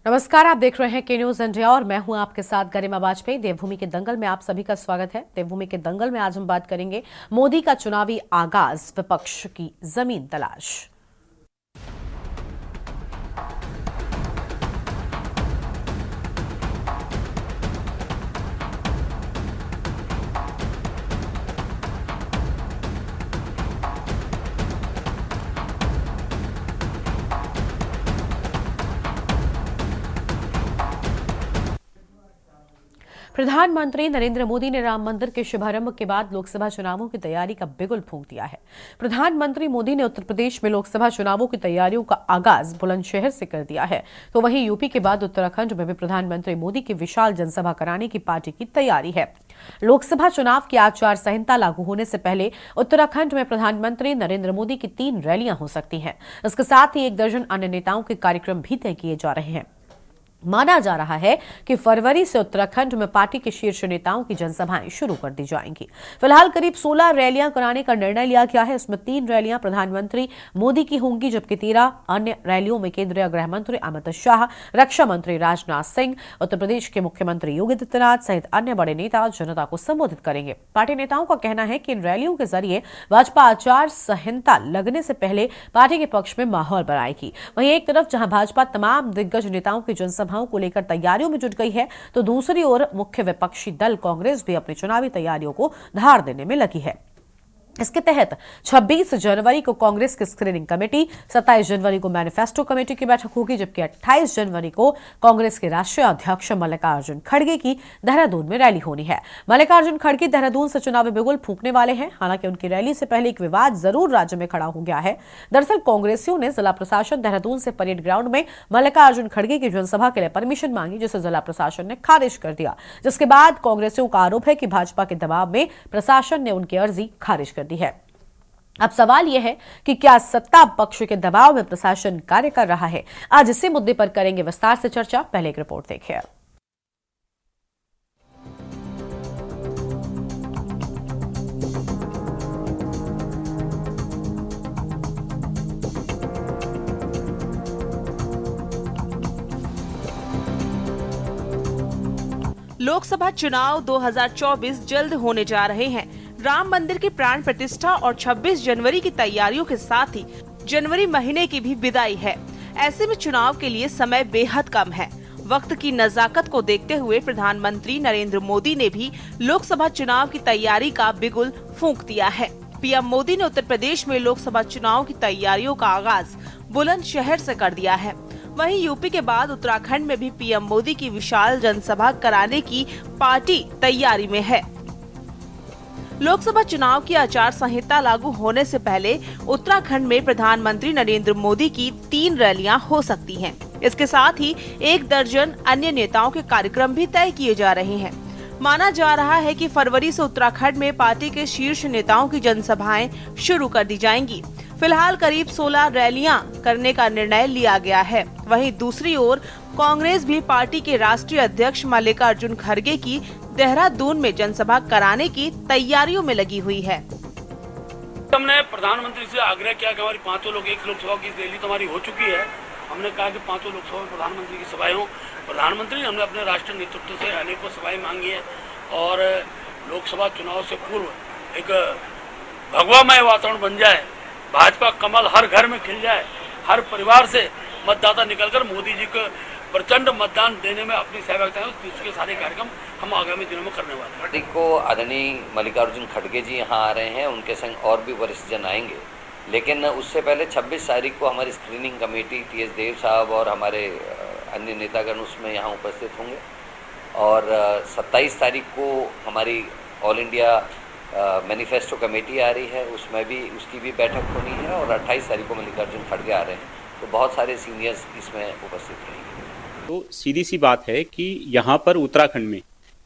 नमस्कार, आप देख रहे हैं के न्यूज इंडिया और मैं हूं आपके साथ गरिमा वाजपेयी। देवभूमि के दंगल में आप सभी का स्वागत है। देवभूमि के दंगल में आज हम बात करेंगे मोदी का चुनावी आगाज, विपक्ष की जमीन तलाश। प्रधानमंत्री नरेंद्र मोदी ने राम मंदिर के शुभारंभ के बाद लोकसभा चुनावों की तैयारी का बिगुल फूंक दिया है। प्रधानमंत्री मोदी ने उत्तर प्रदेश में लोकसभा चुनावों की तैयारियों का आगाज बुलंदशहर से कर दिया है, तो वहीं यूपी के बाद उत्तराखंड में भी प्रधानमंत्री मोदी की विशाल जनसभा कराने की पार्टी की तैयारी है। लोकसभा चुनाव की आचार संहिता लागू होने से पहले उत्तराखंड में प्रधानमंत्री नरेंद्र मोदी की 3 रैलियां हो सकती हैं। इसके साथ ही 1 दर्जन अन्य नेताओं के कार्यक्रम भी तय किए जा रहे हैं। माना जा रहा है कि फरवरी से उत्तराखंड में पार्टी के शीर्ष नेताओं की जनसभाएं शुरू कर दी जाएंगी। फिलहाल करीब 16 रैलियां कराने का निर्णय लिया गया है। इसमें 3 रैलियां प्रधानमंत्री मोदी की होंगी, जबकि 13 अन्य रैलियों में केंद्रीय गृह मंत्री अमित शाह, रक्षा मंत्री राजनाथ सिंह, उत्तर प्रदेश के मुख्यमंत्री योगी आदित्यनाथ सहित अन्य बड़े नेता जनता को संबोधित करेंगे। पार्टी नेताओं का कहना है कि इन रैलियों के जरिए भाजपा आचार संहिता लगने से पहले पार्टी के पक्ष में माहौल बनाएगी। वहीं एक तरफ जहां भाजपा तमाम दिग्गज नेताओं की जनसभाओं को लेकर तैयारियों में जुट गई है, तो दूसरी ओर मुख्य विपक्षी दल कांग्रेस भी अपनी चुनावी तैयारियों को धार देने में लगी है। इसके तहत 26 जनवरी को कांग्रेस की स्क्रीनिंग कमेटी, 27 जनवरी को मैनिफेस्टो कमेटी की बैठक होगी, जबकि 28 जनवरी को कांग्रेस के राष्ट्रीय अध्यक्ष मल्लिकार्जुन खड़गे की देहरादून में रैली होनी है। मल्लिकार्जुन खड़गे देहरादून से चुनावी बिगुल फूंकने वाले हैं। हालांकि उनकी रैली से पहले एक विवाद जरूर राज्य में खड़ा हो गया है। दरअसल कांग्रेसियों ने जिला प्रशासन देहरादून से परेड ग्राउंड में मल्लिकार्जुन खड़गे की जनसभा के लिए परमिशन मांगी, जिसे जिला प्रशासन ने खारिज कर दिया। जिसके बाद कांग्रेसियों का आरोप है कि भाजपा के दबाव में प्रशासन ने उनकी अर्जी खारिज कर दी है। अब सवाल यह है कि क्या सत्ता पक्ष के दबाव में प्रशासन कार्य कर रहा है? आज इसी मुद्दे पर करेंगे विस्तार से चर्चा। पहले एक रिपोर्ट देखिए। लोकसभा चुनाव 2024 जल्द होने जा रहे हैं। राम मंदिर की प्राण प्रतिष्ठा और 26 जनवरी की तैयारियों के साथ ही जनवरी महीने की भी विदाई है। ऐसे में चुनाव के लिए समय बेहद कम है। वक्त की नजाकत को देखते हुए प्रधानमंत्री नरेंद्र मोदी ने भी लोकसभा चुनाव की तैयारी का बिगुल फूंक दिया है। पीएम मोदी ने उत्तर प्रदेश में लोकसभा चुनाव की तैयारियों का आगाज बुलंदशहर से कर दिया है। वहीं यूपी के बाद उत्तराखंड में भी पीएम मोदी की विशाल जनसभा कराने की पार्टी तैयारी में है। लोकसभा चुनाव की आचार संहिता लागू होने से पहले उत्तराखंड में प्रधानमंत्री नरेंद्र मोदी की 3 रैलियां हो सकती हैं। इसके साथ ही 1 दर्जन अन्य नेताओं के कार्यक्रम भी तय किए जा रहे हैं। माना जा रहा है कि फरवरी से उत्तराखंड में पार्टी के शीर्ष नेताओं की जनसभाएं शुरू कर दी जाएंगी। फिलहाल करीब 16 रैलियां करने का निर्णय लिया गया है। वहीं दूसरी ओर कांग्रेस भी पार्टी के राष्ट्रीय अध्यक्ष मल्लिकार्जुन खड़गे की देहरादून में जनसभा कराने की तैयारियों में लगी हुई है। हमने प्रधानमंत्री से आग्रह किया कि हमारी 5 लोग एक लोकसभा की रैली तो हमारी हो चुकी है। हमने कहा कि 5 लोकसभा में प्रधानमंत्री की सभाएं हो। प्रधानमंत्री ने हमने अपने राष्ट्रीय नेतृत्व से अनेकों सभाएं मांगी है और लोकसभा चुनाव से पूर्व एक भगवामय वातावरण बन जाए, भाजपा कमल हर घर में खिल जाए, हर परिवार से मतदाता निकलकर मोदी जी को प्रचंड मतदान देने में अपनी सहभागिता है। उसके सारे कार्यक्रम हम आगामी दिनों में करने वाले हैं। पार्टी को आदरणीय मल्लिकार्जुन खड़गे जी यहाँ आ रहे हैं, उनके संग और भी वरिष्ठ जन आएंगे। लेकिन उससे पहले 26 तारीख को हमारी स्क्रीनिंग कमेटी टी.एस. देव साहब और हमारे अन्य नेतागण उसमें यहाँ उपस्थित होंगे और 27 तारीख को हमारी ऑल इंडिया मैनिफेस्टो कमेटी आ रही है, उसमें भी उसकी भी बैठक होनी है और 28 तारीख को मल्लिकार्जुन खड़गे आ रहे हैं, तो बहुत सारे सीनियर्स इसमें उपस्थित रहेंगे। तो सीधी सी बात है कि यहाँ पर उत्तराखंड में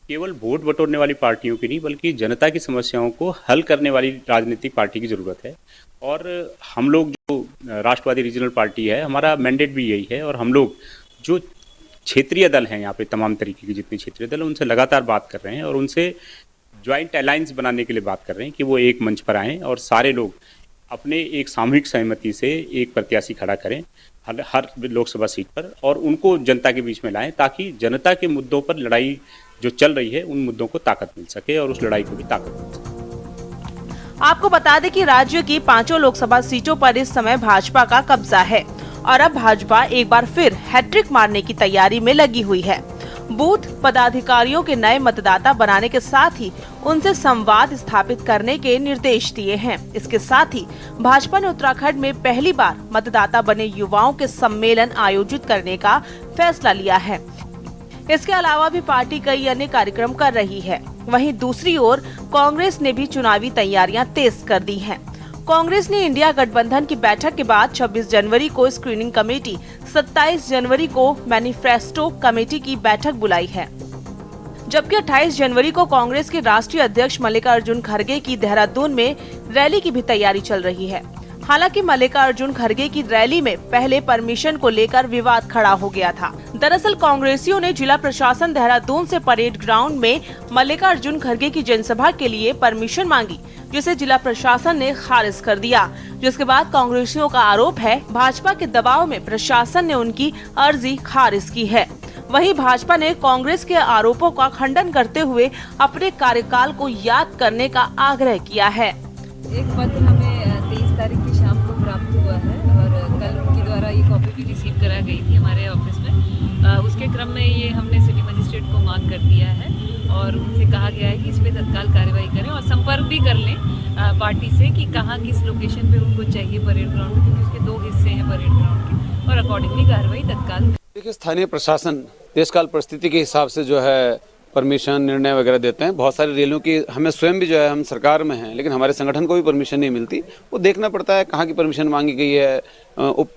केवल वोट बटोरने वाली पार्टियों की नहीं, बल्कि जनता की समस्याओं को हल करने वाली राजनीतिक पार्टी की ज़रूरत है। और हम लोग जो राष्ट्रवादी रीजनल पार्टी है, हमारा मैंडेट भी यही है और हम लोग जो क्षेत्रीय दल हैं यहाँ पे, तमाम तरीके के जितने क्षेत्रीय दल हैं, उनसे लगातार बात कर रहे हैं और उनसे ज्वाइंट अलायंस बनाने के लिए बात कर रहे हैं कि वो एक मंच पर आएँ और सारे लोग अपने एक सामूहिक सहमति से एक प्रत्याशी खड़ा करें हर लोकसभा सीट पर, और उनको जनता के बीच में लाएं ताकि जनता के मुद्दों पर लड़ाई जो चल रही है उन मुद्दों को ताकत मिल सके और उस लड़ाई को भी ताकत मिल सके। आपको बता दें कि राज्य की 5 लोकसभा सीटों पर इस समय भाजपा का कब्जा है और अब भाजपा एक बार फिर हैट्रिक मारने की तैयारी में लगी हुई है। बूथ पदाधिकारियों के नए मतदाता बनाने के साथ ही उनसे संवाद स्थापित करने के निर्देश दिए हैं। इसके साथ ही भाजपा ने उत्तराखंड में पहली बार मतदाता बने युवाओं के सम्मेलन आयोजित करने का फैसला लिया है। इसके अलावा भी पार्टी कई अन्य कार्यक्रम कर रही है। वहीं दूसरी ओर कांग्रेस ने भी चुनावी तैयारियां तेज कर दी हैं। कांग्रेस ने इंडिया गठबंधन की बैठक के बाद 26 जनवरी को स्क्रीनिंग कमेटी, 27 जनवरी को मैनिफेस्टो कमेटी की बैठक बुलाई है, जबकि 28 जनवरी को कांग्रेस के राष्ट्रीय अध्यक्ष मल्लिकार्जुन खड़गे की देहरादून में रैली की भी तैयारी चल रही है। हालांकि मल्लिकार्जुन खड़गे की रैली में पहले परमिशन को लेकर विवाद खड़ा हो गया था। दरअसल कांग्रेसियों ने जिला प्रशासन देहरादून से परेड ग्राउंड में मल्लिकार्जुन खड़गे की जनसभा के लिए परमिशन मांगी, जिसे जिला प्रशासन ने खारिज कर दिया। जिसके बाद कांग्रेसियों का आरोप है भाजपा के दबाव में प्रशासन ने उनकी अर्जी खारिज की है। वहीं भाजपा ने कांग्रेस के आरोपों का खंडन करते हुए अपने कार्यकाल को याद करने का आग्रह किया है। एक पत्र हमें 23 तारीख की शाम को प्राप्त हुआ है और कल उनके द्वारा ये कॉपी भी रिसीव करा गई थी हमारे ऑफिस में। उसके क्रम में ये हमने सिटी मजिस्ट्रेट को मांग कर दिया है और उनसे कहा गया है कि इस पे तत्काल कार्रवाई करें और संपर्क भी कर लें पार्टी से कि कहाँ किस लोकेशन पे उनको चाहिए परेड ग्राउंड में, क्योंकि उसके 2 हिस्से हैं परेड ग्राउंड के, और अकॉर्डिंगली कार्रवाई तत्काल। देखिए, स्थानीय प्रशासन देशकाल परिस्थिति के हिसाब से जो है परमिशन निर्णय वगैरह देते हैं। बहुत सारी रैलियों की हमें स्वयं भी जो है, हम सरकार में हैं लेकिन हमारे संगठन को भी परमिशन नहीं मिलती। वो देखना पड़ता है कहाँ की परमिशन मांगी गई है,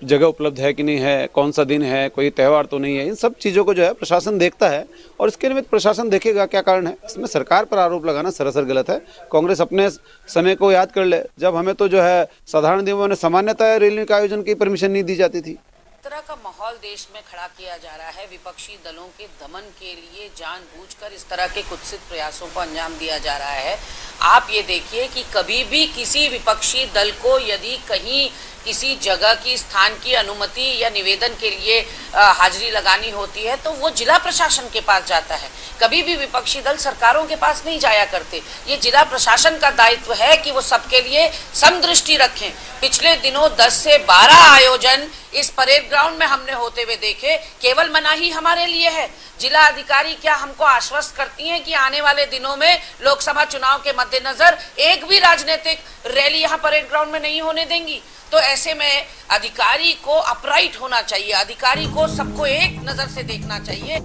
जगह उपलब्ध है कि नहीं है, कौन सा दिन है, कोई त्यौहार तो नहीं है। इन सब चीज़ों को जो है प्रशासन देखता है और इसके निमित्त प्रशासन देखेगा क्या कारण है। इसमें सरकार पर आरोप लगाना सरासर गलत है। कांग्रेस अपने समय को याद कर ले, जब हमें तो जो है साधारण दिनों में सामान्यतः रैली के आयोजन की परमिशन नहीं दी जाती थी। तरह का माहौल देश में खड़ा किया जा रहा है। विपक्षी दलों के दमन के लिए जानबूझकर इस तरह के कुत्सित प्रयासों को अंजाम दिया जा रहा है। आप ये देखिए कि कभी भी किसी विपक्षी दल को यदि कहीं किसी जगह की स्थान की अनुमति या निवेदन के लिए हाजिरी लगानी होती है तो वो जिला प्रशासन के पास जाता है। कभी भी विपक्षी दल सरकारों के पास नहीं जाया करते। ये जिला प्रशासन का दायित्व है कि वो सबके लिए समदृष्टि रखें। पिछले दिनों 10 से 12 आयोजन इस परेड ग्राउंड में हमने होते हुए देखे। केवल मनाही हमारे लिए है। जिला अधिकारी क्या हमको आश्वस्त करती हैं कि आने वाले दिनों में लोकसभा चुनाव के मद्देनजर एक भी राजनीतिक रैली यहाँ परेड ग्राउंड में नहीं होने देंगी। तो ऐसे में अधिकारी को अपराइट होना चाहिए, अधिकारी को सबको एक नजर से देखना चाहिए।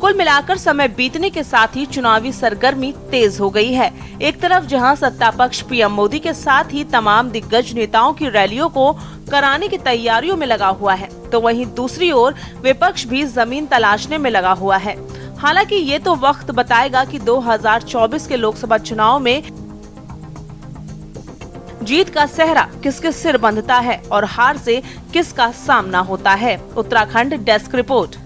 कुल मिलाकर समय बीतने के साथ ही चुनावी सरगर्मी तेज हो गई है। एक तरफ जहां सत्ता पक्ष पीएम मोदी के साथ ही तमाम दिग्गज नेताओं की रैलियों को कराने की तैयारियों में लगा हुआ है, तो वहीं दूसरी ओर विपक्ष भी जमीन तलाशने में लगा हुआ है। हालांकि ये तो वक्त बताएगा कि 2024 के लोकसभा चुनाव में जीत का सेहरा किसके सिर बंधता है और हार से किसका सामना होता है। Uttarakhand desk report.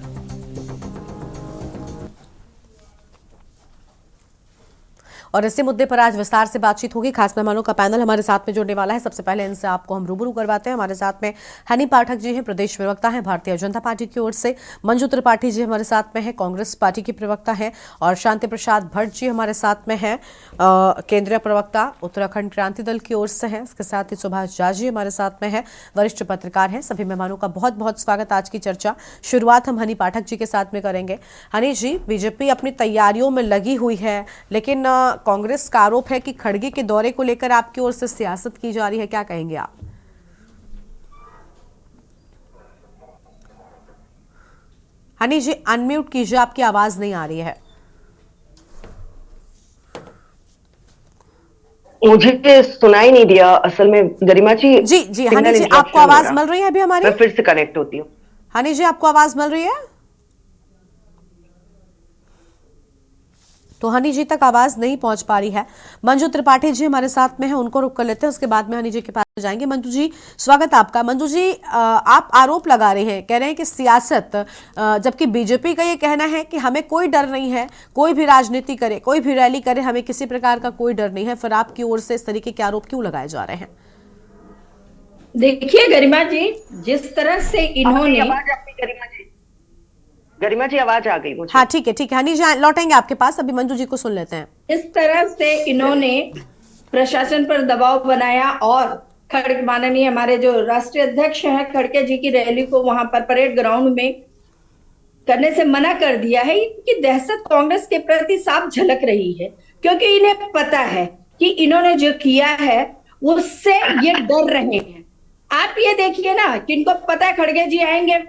और इसी मुद्दे पर आज विस्तार से बातचीत होगी। खास मेहमानों का पैनल हमारे साथ में जुड़ने वाला है। सबसे पहले इनसे आपको हम रूबरू करवाते हैं। हमारे साथ में हनी पाठक जी हैं, प्रदेश प्रवक्ता हैं भारतीय जनता पार्टी की ओर से। मंजू त्रिपाठी जी हमारे साथ में हैं, कांग्रेस पार्टी की प्रवक्ता हैं। और शांति प्रसाद भट्ट जी हमारे साथ में हैं, केंद्रीय प्रवक्ता उत्तराखंड क्रांति दल की ओर से हैं। इसके साथ ही सुभाष झा जी हमारे साथ में हैं, वरिष्ठ पत्रकार हैं। सभी मेहमानों का बहुत बहुत स्वागत। आज की चर्चा शुरुआत हम हनी पाठक जी के साथ में करेंगे। हनी जी, बीजेपी अपनी तैयारियों में लगी हुई है, लेकिन कांग्रेस का आरोप है कि खड़गे के दौरे को लेकर आपकी ओर से सियासत की जा रही है, क्या कहेंगे आप? हनी जी अनम्यूट कीजिए, आपकी आवाज नहीं आ रही है। मुझे सुनाई नहीं दिया असल में। गरिमा जी जी हनी जी, आपको आवाज मिल रही है अभी हमारी? मैं फिर से कनेक्ट होती हूँ। हनी जी, आपको आवाज मिल रही है? तो हनी जी तक आवाज नहीं पहुंच पा रही है। मंजू त्रिपाठी जी हमारे साथ में हैं, उनको रुक कर लेते हैं, उसके बाद में हनी जी के पास जाएंगे। मंजू जी, स्वागत आपका। मंजू जी, आप आरोप लगा रहे हैं, कह रहे हैं कि सियासत, जबकि बीजेपी का ये कहना है कि हमें कोई डर नहीं है, कोई भी राजनीति करे, कोई भी रैली करे, हमें किसी प्रकार का कोई डर नहीं है। फिर आपकी ओर से इस तरीके के आरोप क्यों लगाए जा रहे हैं? देखिए गरिमा जी, जिस तरह से इन्होंने आवाज आपकी गरिमा जी आवाज आ गई मुझे। हाँ ठीक है ठीक है, हनी जी लौटेंगे आपके पास, अभी मंजू जी को सुन लेते हैं। इस तरह से इन्होंने प्रशासन पर दबाव बनाया और खड़गे माननीय हमारे जो राष्ट्रीय अध्यक्ष हैं खड़गे जी की रैली को वहां पर परेड ग्राउंड में करने से मना कर दिया है। इनकी दहशत कांग्रेस के प्रति साफ झलक रही है, क्योंकि इन्हें पता है कि इन्होंने जो किया है उससे ये डर रहे हैं। आप ये देखिए ना कि इनको पता है खड़गे जी आएंगे,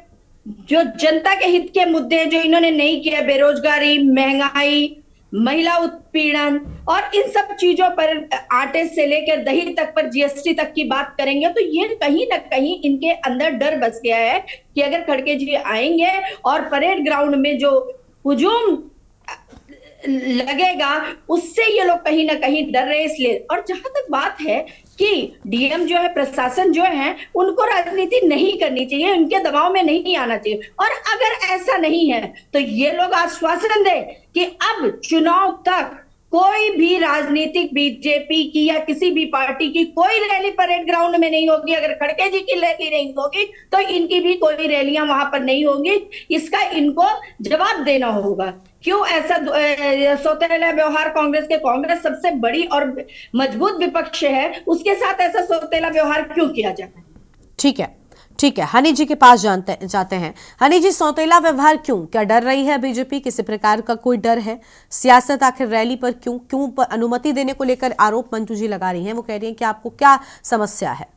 जो जनता के हित के मुद्दे जो इन्होंने नहीं किए, बेरोजगारी, महंगाई, महिला उत्पीड़न और इन सब चीजों पर, आटे से लेकर दही तक पर जीएसटी तक की बात करेंगे, तो ये कहीं ना कहीं इनके अंदर डर बस गया है कि अगर खड़गे जी आएंगे और परेड ग्राउंड में जो हुजूम लगेगा उससे ये लोग कहीं ना कहीं डर रहे। इसलिए, और जहां तक बात है कि डीएम जो है, प्रशासन जो है, उनको राजनीति नहीं करनी चाहिए, उनके दबाव में नहीं आना चाहिए। और अगर ऐसा नहीं है तो ये लोग आश्वासन दे कि अब चुनाव तक कोई भी राजनीतिक बीजेपी की या किसी भी पार्टी की कोई रैली परेड ग्राउंड में नहीं होगी। अगर खड़गे जी की रैली नहीं होगी तो इनकी भी कोई रैलियां वहां पर नहीं होंगी। इसका इनको जवाब देना होगा। क्यों ऐसा सौतेला व्यवहार कांग्रेस कांग्रेस सबसे बड़ी और मजबूत विपक्ष है, उसके साथ ऐसा सौतेला व्यवहार क्यों किया जाता है? ठीक है ठीक है, हनी जी के पास जाते हैं। हनी जी, सौतेला व्यवहार क्यों? क्या डर रही है बीजेपी? किसी प्रकार का कोई डर है? सियासत आखिर रैली पर क्यों अनुमति देने को लेकर आरोप मंजू जी लगा रही हैं? वो कह रही हैं कि आपको क्या समस्या है?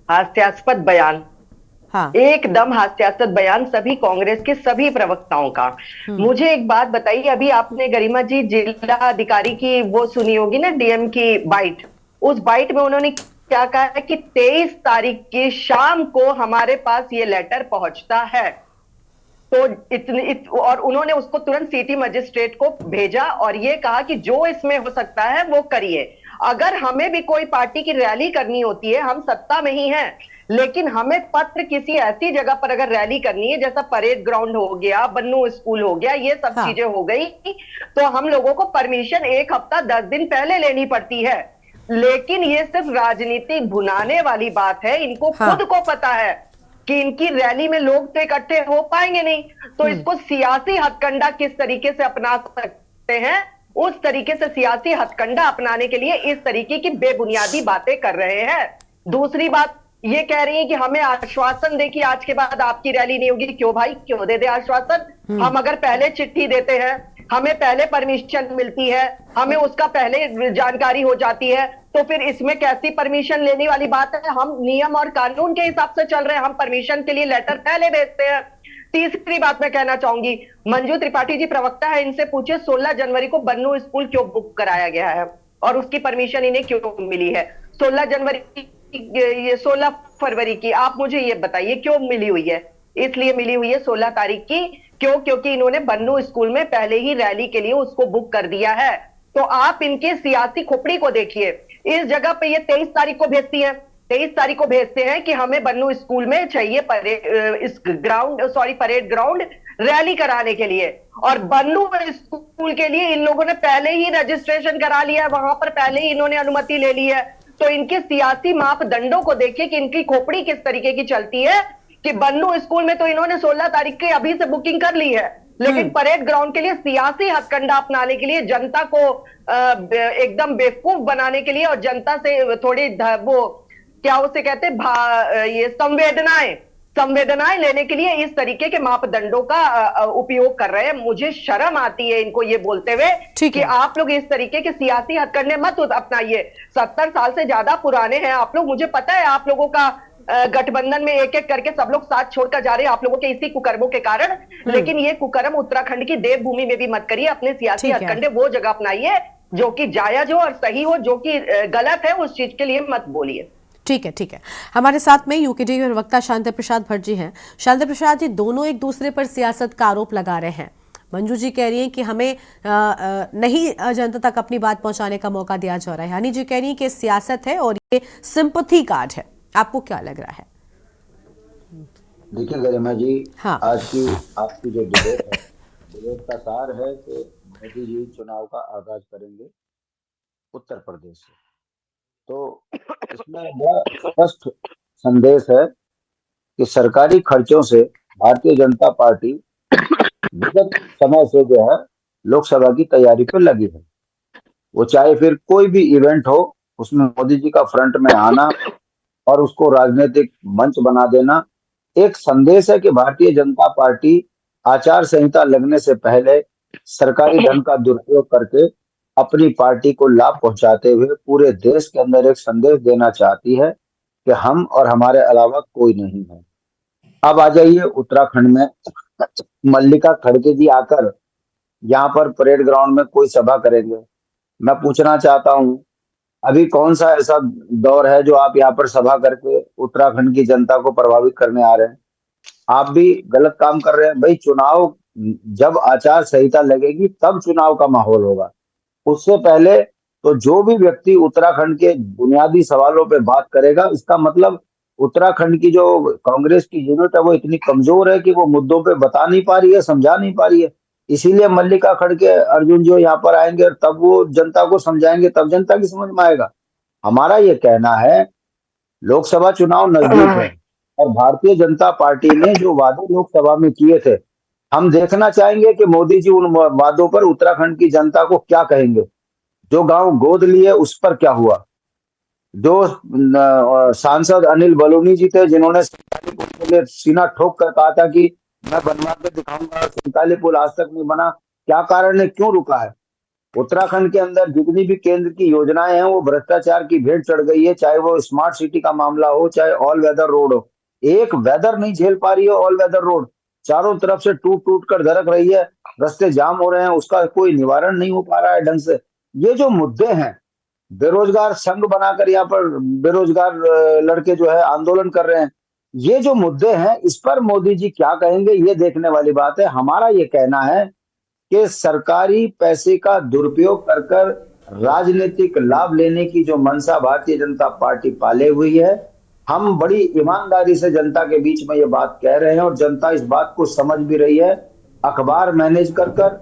हास्यास्पद बयान, हाँ, एकदम हास्यास्पद बयान सभी कांग्रेस के सभी प्रवक्ताओं का। मुझे एक बात बताइए, अभी आपने गरिमा जी जिला अधिकारी की वो सुनी होगी ना, डीएम की बाइट। उस बाइट में उन्होंने क्या कहा है कि 23 तारीख की शाम को हमारे पास ये लेटर पहुंचता है। तो और उन्होंने उसको तुरंत सिटी मजिस्ट्रेट को भेजा और ये कहा कि जो इसमें हो सकता है वो करिए। अगर हमें भी कोई पार्टी की रैली करनी होती है, हम सत्ता में ही हैं, लेकिन हमें पत्र किसी ऐसी जगह पर अगर रैली करनी है, जैसा परेड ग्राउंड हो गया, बन्नू स्कूल हो गया, ये सब चीजें हो गई, तो हम लोगों को परमिशन 1 हफ्ता 10 दिन पहले लेनी पड़ती है। लेकिन ये सिर्फ राजनीति भुनाने वाली बात है। इनको खुद को पता है कि इनकी रैली में लोग तो इकट्ठे हो पाएंगे नहीं, तो इसको सियासी हथकंडा किस तरीके से अपना सकते हैं, उस तरीके से सियासी हथकंडा अपनाने के लिए इस तरीके की बेबुनियादी बातें कर रहे हैं। दूसरी बात ये कह रही है कि हमें आश्वासन दे कि आज के बाद आपकी रैली नहीं होगी। क्यों भाई, क्यों दे आश्वासन? हम अगर पहले चिट्ठी देते हैं, हमें पहले परमिशन मिलती है, हमें उसका पहले जानकारी हो जाती है, तो फिर इसमें कैसी परमिशन लेने वाली बात है? हम नियम और कानून के हिसाब से चल रहे हैं, हम परमिशन के लिए लेटर पहले भेजते हैं। तीसरी बात मैं कहना चाहूंगी, मंजू त्रिपाठी जी प्रवक्ता है, इनसे पूछे 16 जनवरी को बन्नू स्कूल क्यों बुक कराया गया है और उसकी परमिशन इन्हें क्यों मिली है? 16 फरवरी की आप मुझे ये बताइए क्यों मिली हुई है? इसलिए मिली हुई है 16 तारीख की, क्यों? क्योंकि इन्होंने बन्नू स्कूल में पहले ही रैली के लिए उसको बुक कर दिया है। तो आप इनके सियासी खोपड़ी को देखिए। इस जगह पे ये 23 तारीख को भेजती है, 23 तारीख को भेजते हैं कि हमें बन्नू स्कूल में चाहिए परेड ग्राउंड रैली कराने के लिए, और बन्नू स्कूल के लिए इन लोगों ने पहले ही रजिस्ट्रेशन करा लिया है, वहां पर पहले ही इन्होंने अनुमति ले ली है। तो इनके सियासी मापदंडों को देखिए कि इनकी खोपड़ी किस तरीके की चलती है कि बन्नू स्कूल में तो इन्होंने 16 तारीख की अभी से बुकिंग कर ली है, लेकिन परेड ग्राउंड के लिए सियासी हथकंडा अपनाने के लिए, जनता को एकदम बेवकूफ बनाने के लिए और जनता से थोड़ी वो क्या उसे कहते हैं, ये संवेदनाएं लेने के लिए इस तरीके के मापदंडों का उपयोग कर रहे हैं। मुझे शर्म आती है इनको ये बोलते हुए कि आप लोग इस तरीके के सियासी हथकंडे मत अपनाइए। 70 साल से ज्यादा पुराने हैं आप लोग, मुझे पता है आप लोगों का गठबंधन में एक एक करके सब लोग साथ छोड़कर जा रहे हैं आप लोगों के इसी कुकर्मों के कारण। लेकिन ये कुकर्म उत्तराखंड की देवभूमि में भी मत करिए। अपने सियासी हथकंडे वो जगह अपनाइए जो कि जायज हो और सही हो, जो कि गलत है उस चीज के लिए मत बोलिए। ठीक है ठीक है। हमारे साथ में यूकेडी के प्रवक्ता शांति प्रसाद भट्ट जी हैं। शांति प्रसाद जी, दोनों एक दूसरे पर सियासत का आरोप लगा रहे हैं। मंजू जी कह रही हैं कि हमें नहीं जनता तक अपनी बात पहुंचाने का मौका दिया जा रहा है। हनी जी कह रही हैं कि सियासत है और ये सिंपैथी कार्ड है। आपको क्या लग रहा है? देखिए गरिमा जी, हाँ, आज की आपकी जो डिबेट का सार है कि मोदी जी चुनाव का आगाज करेंगे उत्तर प्रदेश से। तो इसमें बड़ा स्पष्ट संदेश है कि सरकारी खर्चों से भारतीय जनता पार्टी विगत समय से जो है लोकसभा की तैयारी पर लगी है। वो चाहे फिर कोई भी इवेंट हो, उसमें मोदी जी का फ्रंट में आना और उसको राजनीतिक मंच बना देना एक संदेश है कि भारतीय जनता पार्टी आचार संहिता लगने से पहले सरकारी धन का दुरुपयोग करके अपनी पार्टी को लाभ पहुंचाते हुए पूरे देश के अंदर एक संदेश देना चाहती है कि हम और हमारे अलावा कोई नहीं है। अब आ जाइए उत्तराखंड में, मल्लिका खड़गे जी आकर यहाँ पर परेड ग्राउंड में कोई सभा करेंगे। मैं पूछना चाहता हूँ, अभी कौन सा ऐसा दौर है जो आप यहाँ पर सभा करके उत्तराखंड की जनता को प्रभावित करने आ रहे हैं? आप भी गलत काम कर रहे हैं भाई। चुनाव जब आचार संहिता लगेगी तब चुनाव का माहौल होगा। उससे पहले तो जो भी व्यक्ति उत्तराखंड के बुनियादी सवालों पे बात करेगा, इसका मतलब उत्तराखंड की जो कांग्रेस की यूनिट है वो इतनी कमजोर है कि वो मुद्दों पे बता नहीं पा रही है, समझा नहीं पा रही है। इसीलिए मल्लिका खड़गे, अर्जुन जो यहाँ पर आएंगे और तब वो जनता को समझाएंगे, तब जनता की समझ में आएगा। हमारा ये कहना है, लोकसभा चुनाव नजदीक है और भारतीय जनता पार्टी ने जो वादे लोकसभा में किए थे, हम देखना चाहेंगे कि मोदी जी उन वादों पर उत्तराखंड की जनता को क्या कहेंगे। जो गांव गोद लिए उस पर क्या हुआ? जो सांसद अनिल बलूनी जी थे जिन्होंने संताली पुल के लिए सीना ठोक कर कहा था कि मैं बनवा के दिखाऊंगा, संताली पुल आज तक नहीं बना, क्या कारण है, क्यों रुका है? उत्तराखंड के अंदर जितनी भी केंद्र की योजनाएं हैं वो भ्रष्टाचार की भेंट चढ़ गई है, चाहे वो स्मार्ट सिटी का मामला हो, चाहे ऑल वेदर रोड हो। एक वेदर नहीं झेल पा रही है ऑल वेदर रोड, चारों तरफ से टूट टूट कर दरक रही है, रास्ते जाम हो रहे हैं, उसका कोई निवारण नहीं हो पा रहा है ढंग से। ये जो मुद्दे हैं, बेरोजगार संघ बनाकर यहाँ पर बेरोजगार लड़के जो है आंदोलन कर रहे हैं, ये जो मुद्दे हैं इस पर मोदी जी क्या कहेंगे, ये देखने वाली बात है। हमारा ये कहना है कि सरकारी पैसे का दुरुपयोग कर कर राजनीतिक लाभ लेने की जो मंशा भारतीय जनता पार्टी पाले हुई है, हम बड़ी ईमानदारी से जनता के बीच में ये बात कह रहे हैं और जनता इस बात को समझ भी रही है। अखबार मैनेज कर कर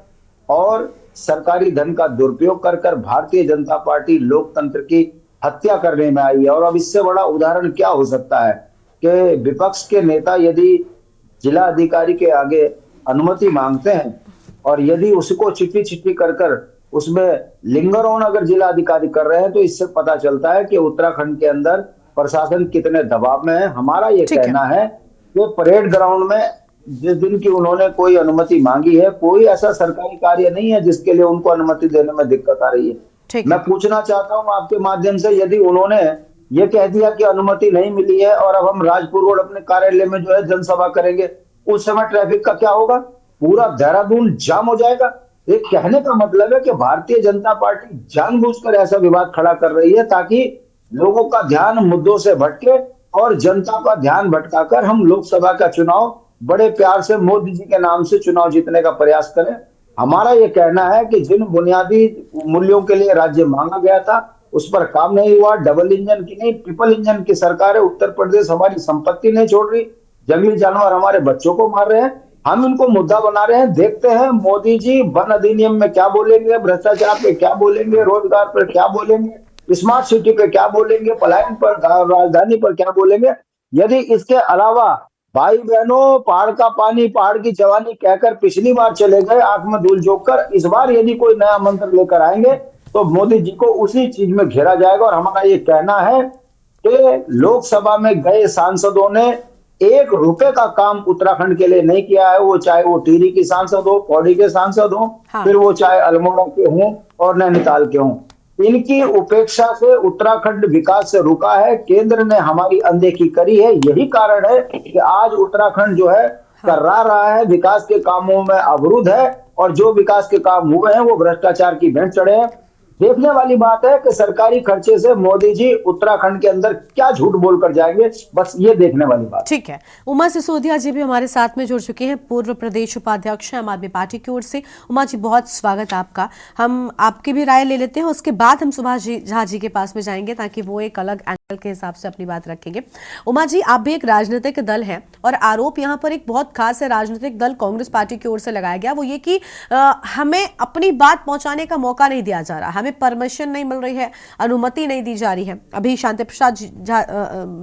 और सरकारी धन का दुरुपयोग कर कर भारतीय जनता पार्टी लोकतंत्र की हत्या करने में आई है। और अब इससे बड़ा उदाहरण क्या हो सकता है कि विपक्ष के नेता यदि जिला अधिकारी के आगे अनुमति मांगते हैं और यदि उसको चिट्ठी चिट्ठी कर कर उसमें लिंगर ऑन अगर जिला अधिकारी कर रहे हैं, तो इससे पता चलता है कि उत्तराखंड के अंदर प्रशासन कितने दबाव में है। हमारा ये कहना है कि परेड ग्राउंड में जिस दिन की उन्होंने कोई अनुमति मांगी है, कोई ऐसा सरकारी कार्य नहीं है जिसके लिए उनको अनुमति देने में दिक्कत आ रही है। मैं पूछना चाहता हूं आपके माध्यम से, यदि उन्होंने ये कह दिया कि अनुमति नहीं मिली है और अब हम राजपुर रोड अपने कार्यालय में जो है जनसभा करेंगे, उस समय ट्रैफिक का क्या होगा? पूरा देहरादून जाम हो जाएगा। एक कहने का मतलब है कि भारतीय जनता पार्टी जानबूझकर ऐसा विवाद खड़ा कर रही है ताकि लोगों का ध्यान मुद्दों से भटके और जनता का ध्यान भटकाकर हम लोकसभा का चुनाव बड़े प्यार से मोदी जी के नाम से चुनाव जीतने का प्रयास करें। हमारा ये कहना है कि जिन बुनियादी मूल्यों के लिए राज्य मांगा गया था उस पर काम नहीं हुआ। डबल इंजन की नहीं, ट्रिपल इंजन की सरकार है। उत्तर प्रदेश हमारी संपत्ति नहीं छोड़ रही, जंगली जानवर हमारे बच्चों को मार रहे हैं, हम इनको मुद्दा बना रहे हैं। देखते हैं मोदी जी वन अधिनियम में क्या बोलेंगे, भ्रष्टाचार पे क्या बोलेंगे, रोजगार पर क्या बोलेंगे, स्मार्ट सिटी पे क्या बोलेंगे, पलायन पर, राजधानी पर क्या बोलेंगे। यदि इसके अलावा भाई बहनों, पहाड़ का पानी पहाड़ की जवानी कहकर पिछली बार चले गए आंख में धूल झोंक कर, इस बार यदि कोई नया मंत्र लेकर आएंगे तो मोदी जी को उसी चीज में घेरा जाएगा। और हमारा ये कहना है कि लोकसभा में गए सांसदों ने ₹1 का काम उत्तराखंड के लिए नहीं किया है, वो चाहे वो टिहरी की सांसद हो, पौड़ी के सांसद हो, फिर वो चाहे अल्मोड़ा के हों और नैनीताल के हों। इनकी उपेक्षा से उत्तराखंड विकास से रुका है। केंद्र ने हमारी अनदेखी करी है। यही कारण है कि आज उत्तराखंड जो है कर्रा रहा है, विकास के कामों में अवरुद्ध है और जो विकास के काम हुए हैं वो भ्रष्टाचार की भेंट चढ़े हैं। देखने वाली बात है कि सरकारी खर्चे से मोदी जी उत्तराखंड के अंदर क्या झूठ बोलकर जाएंगे, बस ये देखने वाली बात। ठीक है, उमा सिसोदिया जी भी हमारे साथ में जुड़ चुके हैं, पूर्व प्रदेश उपाध्यक्ष हैं आम आदमी पार्टी की ओर से। उमा जी बहुत स्वागत आपका। हम आपकी भी राय ले लेते हैं, उसके बाद हम सुभाष झा जी के पास में जाएंगे ताकि वो एक अलग एंगल के हिसाब से अपनी बात रखेंगे। उमा जी, आप भी एक राजनीतिक दल हैं और आरोप यहाँ पर एक बहुत खास है, राजनीतिक दल कांग्रेस पार्टी की ओर से लगाया गया, वो ये कि हमें अपनी बात पहुंचाने का मौका नहीं दिया जा रहा, हमें परमिशन नहीं मिल रही है, अनुमति नहीं दी जा रही है। अभी शांति प्रसाद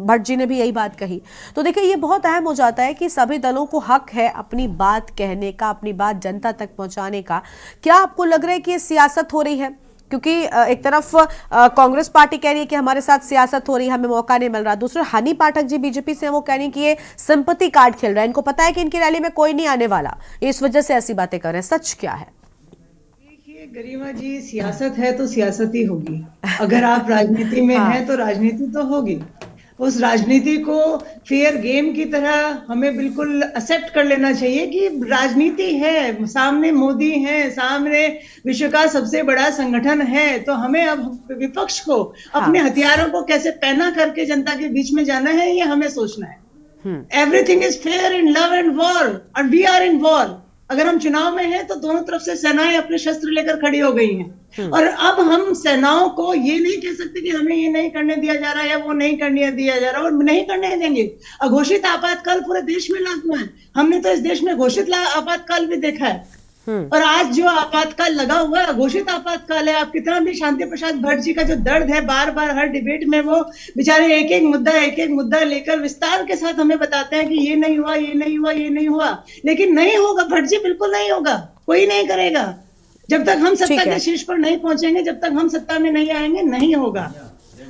भट्ट जी ने भी यही बात कही। तो देखिए, ये बहुत अहम हो जाता है कि सभी दलों को हक है अपनी बात कहने का, अपनी बात जनता तक पहुंचाने का। क्या आपको लग रहा है कि ये सियासत हो रही है? क्योंकि एक तरफ कांग्रेस पार्टी कह रही है कि हमारे साथ सियासत हो रही है, हमें मौका नहीं मिल रहा। दूसरे हनी पाठक जी बीजेपी से, वो कह रही है कि ये सिंपैथी कार्ड खेल रहा है, इनको पता है कि इनकी रैली में कोई नहीं आने वाला, इस वजह से ऐसी बातें कर रहे हैं। सच क्या है? देखिए गरिमा जी, सियासत है तो सियासत ही होगी। अगर आप राजनीति में हैं तो राजनीति तो होगी। उस राजनीति को फेयर गेम की तरह हमें बिल्कुल एक्सेप्ट कर लेना चाहिए कि राजनीति है, सामने मोदी है, सामने विश्व का सबसे बड़ा संगठन है, तो हमें अब विपक्ष को अपने हथियारों को कैसे पहना करके जनता के बीच में जाना है, ये हमें सोचना है। Everything is fair in love and war, और वी आर इन वॉर। अगर हम चुनाव में हैं तो दोनों तरफ से सेनाएं अपने शस्त्र लेकर खड़ी हो गई हैं, और अब हम सेनाओं को ये नहीं कह सकते कि हमें ये नहीं करने दिया जा रहा है या वो नहीं करने दिया जा रहा है, और नहीं करने देंगे। अघोषित आपातकाल पूरे देश में लागू है। हमने तो इस देश में घोषित आपातकाल भी देखा है, और आज जो आपातकाल लगा हुआ है घोषित आपातकाल है। आप कितना भी शांति प्रसाद भट्ट जी का जो दर्द है, बार बार हर डिबेट में वो बेचारे एक एक मुद्दा लेकर विस्तार के साथ हमें बताते हैं कि ये नहीं हुआ, ये नहीं हुआ, ये नहीं हुआ, लेकिन नहीं होगा भट्ट जी, बिल्कुल नहीं होगा, कोई नहीं करेगा। जब तक हम सत्ता के शीर्ष पर नहीं पहुंचेंगे, जब तक हम सत्ता में नहीं आएंगे, नहीं होगा।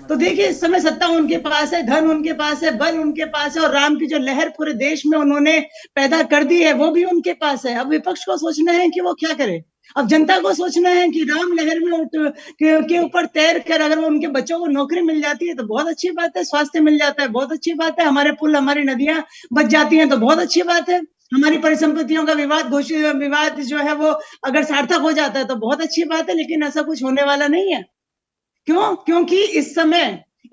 तो देखिए, इस समय सत्ता उनके पास है, धन उनके पास है, बल उनके पास है, और राम की जो लहर पूरे देश में उन्होंने पैदा कर दी है वो भी उनके पास है। अब विपक्ष को सोचना है कि वो क्या करे। अब जनता को सोचना है कि राम लहर में के ऊपर तैर कर अगर वो उनके बच्चों को नौकरी मिल जाती है तो बहुत अच्छी बात है, स्वास्थ्य मिल जाता है बहुत अच्छी बात है, हमारे पुल हमारी नदियां बच जाती हैं तो बहुत अच्छी बात है, हमारी परिसंपत्तियों का विवाद जो है वो अगर सार्थक हो जाता है तो बहुत अच्छी बात है। लेकिन ऐसा कुछ होने वाला नहीं है। क्यों? क्योंकि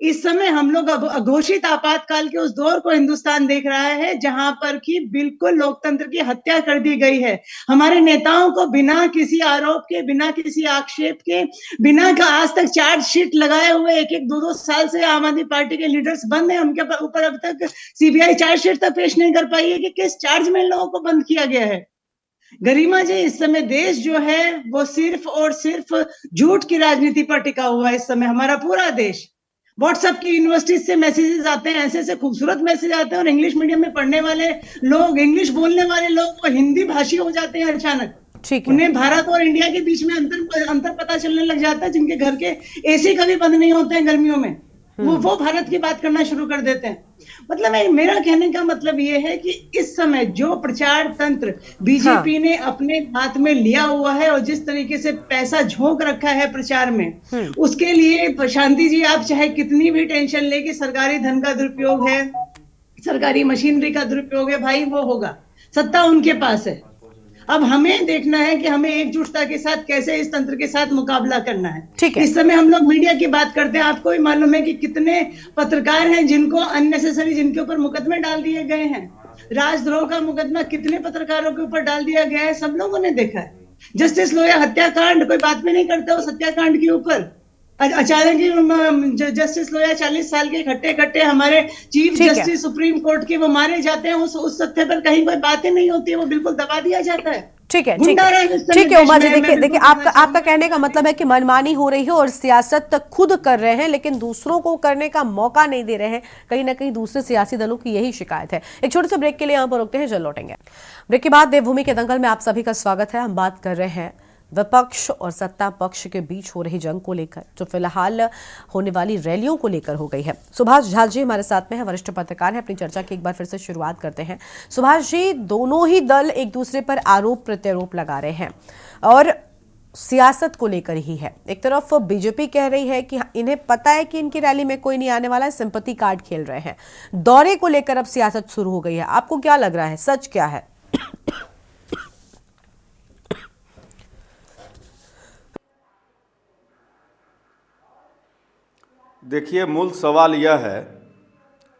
इस समय हम लोग अब अघोषित आपातकाल के उस दौर को हिंदुस्तान देख रहा है जहां पर कि बिल्कुल लोकतंत्र की हत्या कर दी गई है। हमारे नेताओं को बिना किसी आरोप के, बिना किसी आक्षेप के, बिना का आज तक चार्जशीट लगाए हुए 1-2 साल से आम आदमी पार्टी के लीडर्स बंद हैं, उनके ऊपर अब तक सीबीआई चार्जशीट तक पेश नहीं कर पाई है कि किस चार्ज में इन लोगों को बंद किया गया है। गरिमा जी, इस समय देश जो है वो सिर्फ और सिर्फ झूठ की राजनीति पर टिका हुआ है। इस समय हमारा पूरा देश, व्हाट्सएप की यूनिवर्सिटी से मैसेजेस आते हैं, ऐसे खूबसूरत मैसेज आते हैं, और इंग्लिश मीडियम में पढ़ने वाले लोग, इंग्लिश बोलने वाले लोग वो हिंदी भाषी हो जाते हैं अचानक। उन्हें भारत और इंडिया के बीच में अंतर पता चलने लग जाता है। जिनके घर के एसी कभी बंद नहीं होते हैं गर्मियों में, वो भारत की बात करना शुरू कर देते हैं। मतलब मेरा कहने का मतलब ये है कि इस समय जो प्रचार तंत्र बीजेपी ने अपने हाथ में लिया हुआ है और जिस तरीके से पैसा झोंक रखा है प्रचार में, उसके लिए शांति जी आप चाहे कितनी भी टेंशन ले कि सरकारी धन का दुरुपयोग है, सरकारी मशीनरी का दुरुपयोग है, भाई वो होगा, सत्ता उनके पास है। अब हमें देखना है कि हमें एकजुटता के साथ कैसे इस तंत्र के साथ मुकाबला करना है। इस समय हम लोग मीडिया की बात करते हैं, आपको भी मालूम है कि कितने पत्रकार हैं जिनको अननेसेसरी, जिनके ऊपर मुकदमे डाल दिए गए हैं। राजद्रोह का मुकदमा कितने पत्रकारों के ऊपर डाल दिया गया है, सब लोगों ने देखा है। जस्टिस लोया हत्याकांड, कोई बात भी नहीं करता उस हत्याकांड के ऊपर। अचानक जस्टिस लोया 40 साल के खट्टे हमारे चीफ जस्टिस सुप्रीम कोर्ट के वो मारे जाते हैं, उस तथ्य पर कहीं कोई बातें नहीं होती है, वो बिल्कुल दबा दिया जाता है। ठीक है उमा जी, देखिए आपका कहने का मतलब है कि मनमानी हो रही है और सियासत खुद कर रहे हैं लेकिन दूसरों को करने का मौका नहीं दे रहे हैं। कहीं ना कहीं दूसरे सियासी दलों की यही शिकायत है। एक छोटे से ब्रेक के लिए यहाँ पर रुकते हैं, जल्द लौटेंगे। ब्रेक के बाद देवभूमि के दंगल में आप सभी का स्वागत है। हम बात कर रहे हैं विपक्ष और सत्ता पक्ष के बीच हो रही जंग को लेकर, जो फिलहाल होने वाली रैलियों को लेकर हो गई है। सुभाष झा जी हमारे साथ में है, वरिष्ठ पत्रकार हैं। अपनी चर्चा की एक बार फिर से शुरुआत करते हैं। सुभाष जी, दोनों ही दल एक दूसरे पर आरोप प्रत्यारोप लगा रहे हैं और सियासत को लेकर ही है। एक तरफ बीजेपी कह रही है कि इन्हें पता है कि इनकी रैली में कोई नहीं आने वाला है, सिंपैथी कार्ड खेल रहे हैं। दौरे को लेकर अब सियासत शुरू हो गई है। आपको क्या लग रहा है, सच क्या है? देखिए, मूल सवाल यह है,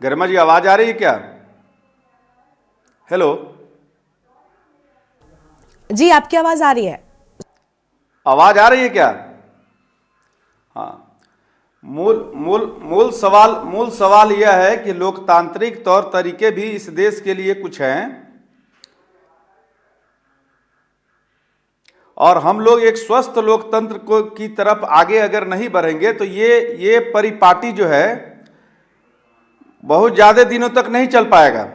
गरिमा जी आवाज आ रही है क्या? हेलो जी, आपकी आवाज आ रही है। आवाज आ रही है क्या? हाँ, मूल सवाल यह है कि लोकतांत्रिक तौर तरीके भी इस देश के लिए कुछ हैं, और हम लोग एक स्वस्थ लोकतंत्र को की तरफ आगे अगर नहीं बढ़ेंगे तो ये परिपाटी जो है बहुत ज्यादा दिनों तक नहीं चल पाएगा।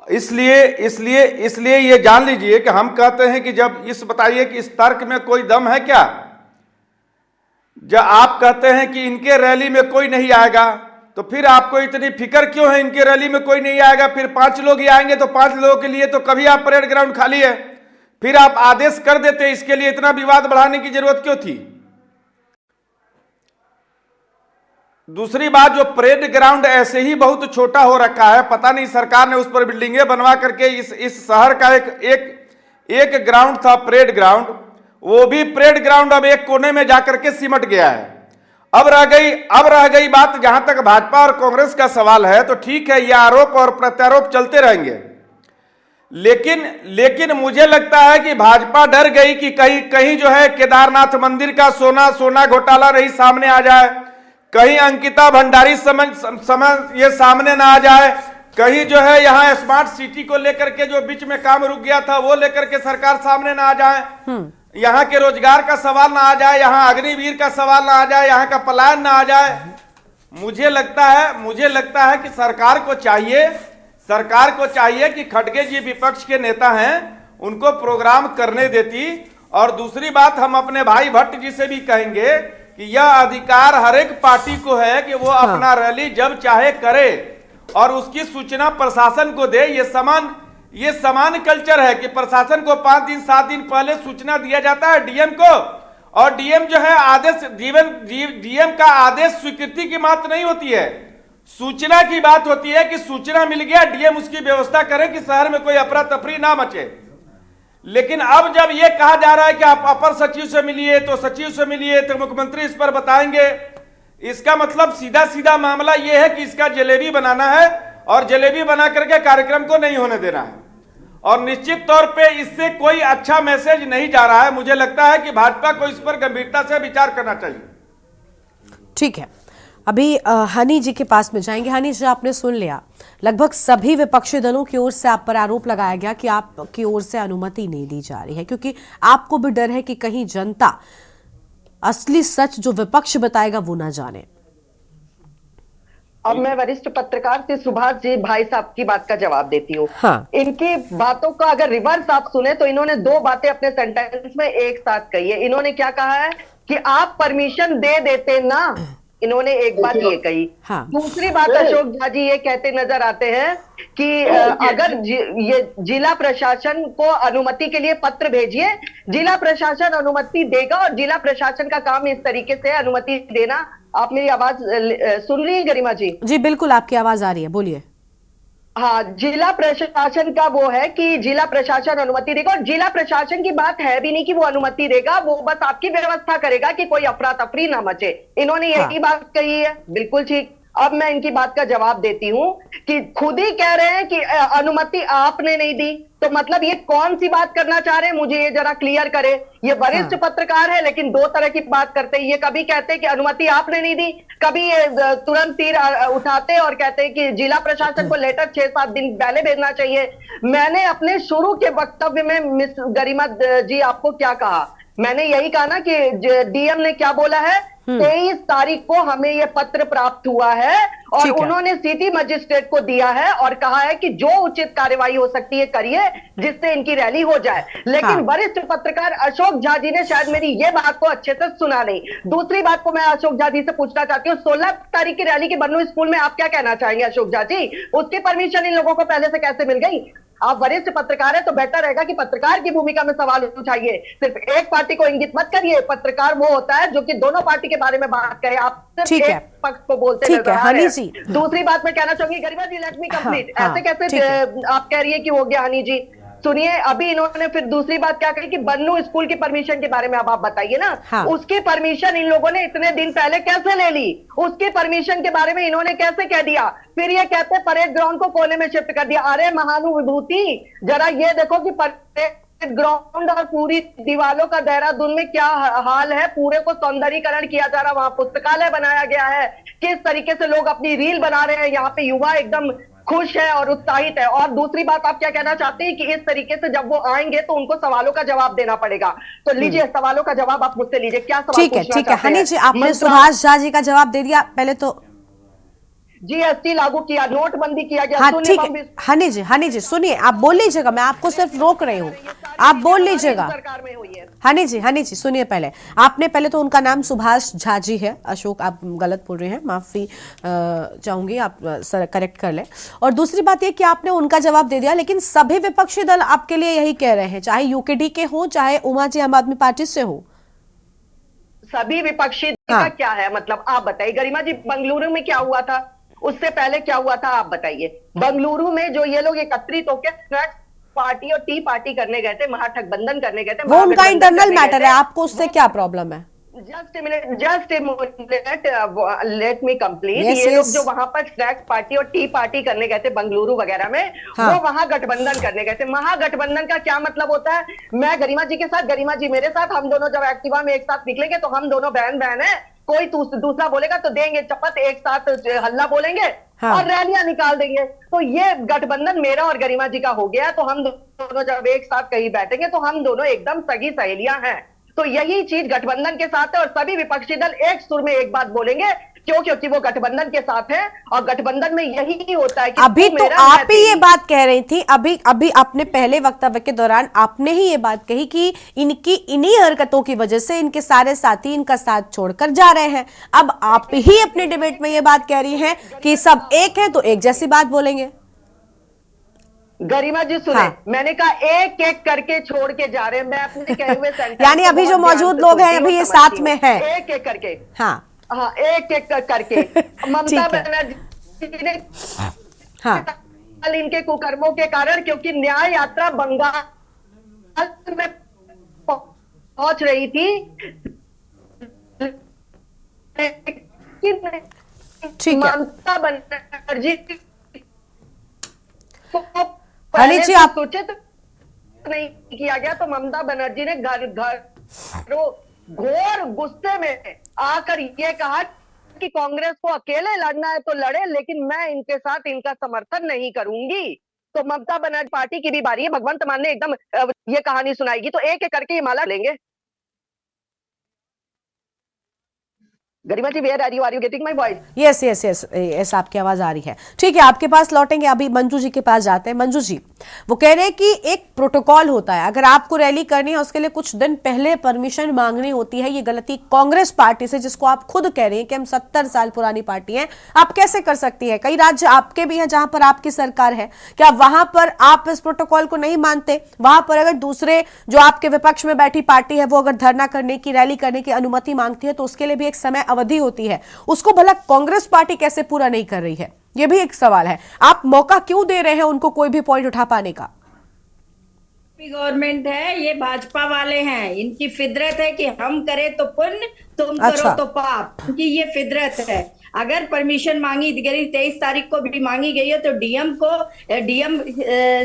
इसलिए ये जान लीजिए कि हम कहते हैं कि जब इस बताइए कि इस तर्क में कोई दम है क्या? जब आप कहते हैं कि इनके रैली में कोई नहीं आएगा तो फिर आपको इतनी फिक्र क्यों है? इनके रैली में कोई नहीं आएगा, फिर 5 लोग ही आएंगे तो 5 लोगों के लिए तो कभी आप परेड ग्राउंड खाली है, फिर आप आदेश कर देते। इसके लिए इतना विवाद बढ़ाने की जरूरत क्यों थी? दूसरी बात, जो परेड ग्राउंड ऐसे ही बहुत छोटा हो रखा है, पता नहीं सरकार ने उस पर बिल्डिंगें बनवा करके इस शहर का एक ग्राउंड था परेड ग्राउंड, वो भी परेड ग्राउंड अब एक कोने में जाकर के सिमट गया है। अब रह गई बात जहां तक भाजपा और कांग्रेस का सवाल है, तो ठीक है, ये आरोप और प्रत्यारोप चलते रहेंगे, लेकिन मुझे लगता है कि भाजपा डर गई कि कहीं जो है केदारनाथ मंदिर का सोना घोटाला नहीं सामने आ जाए, कहीं अंकिता भंडारी समय ये सामने ना आ जाए, कहीं जो है यहाँ स्मार्ट सिटी को लेकर के जो बीच में काम रुक गया था वो लेकर के सरकार सामने ना आ जाए, यहाँ के रोजगार का सवाल ना आ जाए, यहाँ अग्निवीर का सवाल ना आ जाए, यहाँ का पलायन ना आ जाए। मुझे लगता है कि सरकार को चाहिए कि खड़गे जी विपक्ष के नेता हैं, उनको प्रोग्राम करने देती। और दूसरी बात, हम अपने भाई भट्ट जी से भी कहेंगे कि यह अधिकार हर एक पार्टी को है कि वो अपना रैली जब चाहे करे और उसकी सूचना प्रशासन को दे। ये समान कल्चर है कि प्रशासन को 5 दिन 7 दिन पहले सूचना दिया जाता है डीएम को, और डीएम जो है आदेश डीएम का आदेश स्वीकृति की बात नहीं होती है, सूचना की बात होती है कि सूचना मिल गया, डीएम उसकी व्यवस्था करे कि शहर में कोई अफरा तफरी ना मचे। लेकिन अब जब यह कहा जा रहा है कि आप अपर सचिव से मिलिए तो सचिव से मिलिए तो मुख्यमंत्री इस पर बताएंगे, इसका मतलब सीधा मामला यह है कि इसका जलेबी बनाना है और जलेबी बना करके कार्यक्रम को नहीं होने देना है, और निश्चित तौर पे इससे कोई अच्छा मैसेज नहीं जा रहा है। मुझे लगता है कि भाजपा को इस पर गंभीरता से विचार करना चाहिए। ठीक है, अभी हनी जी के पास में जाएंगे। हनी जी, आपने सुन लिया, लगभग सभी विपक्षी दलों की ओर से आप पर आरोप लगाया गया कि आपकी ओर से अनुमति नहीं दी जा रही है, क्योंकि आपको भी डर है कि कहीं जनता असली सच जो विपक्ष बताएगा वो ना जाने। अब मैं वरिष्ठ पत्रकार से सुभाष जी भाई साहब की बात का जवाब देती हूँ। हाँ। इनकी बातों का अगर रिवर्स आप सुने तो इन्होंने 2 बातें अपने सेंटेंस में एक साथ कही है। इन्होंने क्या कहा है कि आप परमिशन दे देते ना, इन्होंने एक बात ये कही। हाँ। दूसरी बात अशोक झा जी ये कहते नजर आते हैं कि अगर ये जिला प्रशासन को अनुमति के लिए पत्र भेजिए, जिला प्रशासन अनुमति देगा, और जिला प्रशासन का काम इस तरीके से अनुमति देना। आप मेरी आवाज सुन रही है गरिमा जी? जी बिल्कुल, आपकी आवाज आ रही है, बोलिए। हाँ, जिला प्रशासन का वो है कि जिला प्रशासन अनुमति देगा, और जिला प्रशासन की बात है भी नहीं कि वो अनुमति देगा, वो बस आपकी व्यवस्था करेगा कि कोई अफरा तफरी ना मचे। इन्होंने यही बात कही है, बिल्कुल ठीक। अब मैं इनकी बात का जवाब देती हूँ कि खुद ही कह रहे हैं कि अनुमति आपने नहीं दी, तो मतलब ये कौन सी बात करना चाह रहे हैं, मुझे ये जरा क्लियर करे। ये वरिष्ठ पत्रकार है लेकिन 2 तरह की बात करते हैं। ये कभी कहते हैं कि अनुमति आपने नहीं दी, कभी ये तुरंत तीर उठाते और कहते हैं कि जिला प्रशासन को लेटर 6-7 दिन पहले भेजना चाहिए। मैंने अपने शुरू के वक्तव्य में मिस गरिमा जी आपको क्या कहा, मैंने यही कहा ना कि डीएम ने क्या बोला है, 23 तारीख को हमें यह पत्र प्राप्त हुआ है और उन्होंने सिटी मजिस्ट्रेट को दिया है और कहा है कि जो उचित कार्रवाई हो सकती है करिए जिससे इनकी रैली हो जाए। लेकिन वरिष्ठ पत्रकार अशोक झा जी ने शायद मेरी ये बात को अच्छे से सुना नहीं। दूसरी बात को मैं अशोक झा जी से पूछना चाहती हूँ, 16 तारीख की रैली की बन्नू स्कूल में आप क्या कहना चाहेंगे अशोक झा जी? उसकी परमिशन इन लोगों को पहले से कैसे मिल गई? आप वरिष्ठ पत्रकार है तो बेटर रहेगा कि पत्रकार की भूमिका में सवाल उठाइए, सिर्फ एक पार्टी को इंगित मत करिए। पत्रकार वो होता है जो कि दोनों पार्टी के बारे में बात करे, आप सिर्फ एक पक्ष को बोलते नजर आ रहे हैं। दूसरी बात मैं कहना चाहूंगी गरिमा जी, लेट मी कंप्लीट। ऐसे कैसे आप कह रही है कि हो गया? हनी जी सुनिए, अभी इन्होंने फिर दूसरी बात क्या कही कि बन्नू स्कूल की परमिशन के बारे में अब आप बताइए ना। उसकी परमिशन इन लोगों ने इतने दिन पहले कैसे ले ली? उसकी परमिशन के बारे में इन्होंने कैसे कह दिया? फिर ये कहते परेड ग्राउंड को कोने में शिफ्ट कर दिया। अरे महानुभूति, जरा ये देखो कि परेड ग्राउंड और पूरी दीवारों का देहरादून में क्या हाल है, पूरे को सौंदर्यीकरण किया जा रहा है, वहां पुस्तकालय बनाया गया है, किस तरीके से लोग अपनी रील बना रहे हैं, यहाँ पे युवा एकदम खुश है और उत्साहित है। और दूसरी बात आप क्या कहना चाहते हैं कि इस तरीके से जब वो आएंगे तो उनको सवालों का जवाब देना पड़ेगा, तो लीजिए सवालों का जवाब आप मुझसे लीजिए, क्या सवाल ठीक है हनी जी, आपने सुभाष झा जी का जवाब दे दिया। पहले तो जीएसटी लागू किया, नोटबंदी किया गया। हाँ ठीक है हनी जी सुनिए, आप बोल लीजिएगा, मैं आपको सिर्फ रोक रही हूँ, आप बोल लीजिएगा। हनी जी सुनिए, पहले तो उनका नाम सुभाष झा जी है। अशोक, आप गलत बोल रहे हैं, माफी चाहूंगी, आप करेक्ट कर ले। और दूसरी बात ये कि आपने उनका जवाब दे दिया, लेकिन सभी विपक्षी दल आपके लिए यही कह रहे हैं, चाहे यूकेडी के हो, चाहे उमा जी आम आदमी पार्टी से हो। सभी विपक्षी दल का क्या है मतलब, आप बताइए। गरिमा जी, बेंगलुरु में क्या हुआ था, उससे पहले क्या हुआ था, आप बताइए। बेंगलुरु में जो ये लोग एकत्रित होकर पार्टी और टी पार्टी करने गए थे, महागठबंधन करने गए थे, वो उनका इंटरनल मैटर है, आपको उससे क्या प्रॉब्लम है? Just a minute, let me complete. ये लोग जो वहां पर स्नैक्स पार्टी और टी पार्टी करने गए थे बेंगलुरु वगैरह में, वो वहां गठबंधन करने गए थे। महागठबंधन का क्या मतलब होता है? मैं गरिमा जी के साथ, गरिमा जी मेरे साथ, हम दोनों जब एक्टिवा में एक साथ निकलेंगे तो हम दोनों बहन बहन है, कोई दूसरा बोलेगा तो देंगे चपत, एक साथ हल्ला बोलेंगे और रैलियां निकाल देंगे। तो ये गठबंधन मेरा और गरिमा जी का हो गया। तो हम दोनों जब एक साथ कहीं बैठेंगे तो हम दोनों एकदम सगी सहेलियां हैं। तो यही चीज गठबंधन के साथ है और सभी विपक्षी दल एक सुर में एक बात बोलेंगे, क्योंकि वो गठबंधन के साथ है और गठबंधन में यही होता है कि अभी तो आप ही ये बात कह रही थी, अभी अपने पहले वक्तव्य के दौरान आपने ही ये बात कही कि इनकी इन्हीं हरकतों की वजह से इनके सारे साथी इनका साथ छोड़कर जा रहे हैं। अब आप ही अपने डिबेट में ये बात कह रही हैं कि सब एक है तो एक जैसी बात बोलेंगे। गरिमा जी सुने, मैंने कहा एक एक करके छोड़ के जा रहे हैं, मैं अपने कहे हुए सेंटेंस यानी अभी जो मौजूद लोग हैं अभी ये साथ में है, एक एक करके, हाँ एक एक करके। ममता बनर्जी ने इनके कुकर्मों के कारण, क्योंकि न्याय यात्रा बंगाल में पहुंच रही थी, ममता बनर्जी हनी जी आप सूचित नहीं किया गया, तो ममता बनर्जी ने घोर गुस्से में आकर ये कहा कि कांग्रेस को अकेले लड़ना है तो लड़े, लेकिन मैं इनके साथ इनका समर्थन नहीं करूंगी। तो ममता बनर्जी पार्टी की भी बारी है, भगवंत मान ने एकदम ये कहानी सुनाएगी, तो एक एक करके ये माला लेंगे। गरिमा जी, where are you getting my voice? Yes आपकी आवाज आ रही है। ठीक है, आपके पास लौटेंगे, अभी मंजू जी के पास जाते हैं। मंजू जी, वो कह रहे हैं कि एक प्रोटोकॉल होता है, अगर आपको रैली करनी है उसके लिए कुछ दिन पहले परमिशन मांगनी होती है। ये गलती कांग्रेस पार्टी से, जिसको आप खुद कह रहे हैं कि हम 70 साल पुरानी पार्टी हैं, आप कैसे कर सकती है? कई राज्य आपके भी हैं जहां पर आपकी सरकार है, क्या वहां पर आप इस प्रोटोकॉल को नहीं मानते? वहां पर अगर दूसरे जो आपके विपक्ष में बैठी पार्टी है वो अगर धरना करने की, रैली करने की अनुमति मांगती है तो उसके लिए भी एक समय अवधि होती है, उसको भला कांग्रेस पार्टी कैसे पूरा नहीं कर रही है? यह भी एक सवाल है। आप मौका क्यों दे रहे हैं उनको कोई भी पॉइंट उठा पाने का? गवर्नमेंट है, ये भाजपा वाले हैं, इनकी फितरत है कि हम करें तो पुण्य, तुम करो तो पाप, क्योंकि ये फितरत है। अगर परमिशन मांगी गई 23 तारीख को भी मांगी गई है तो DM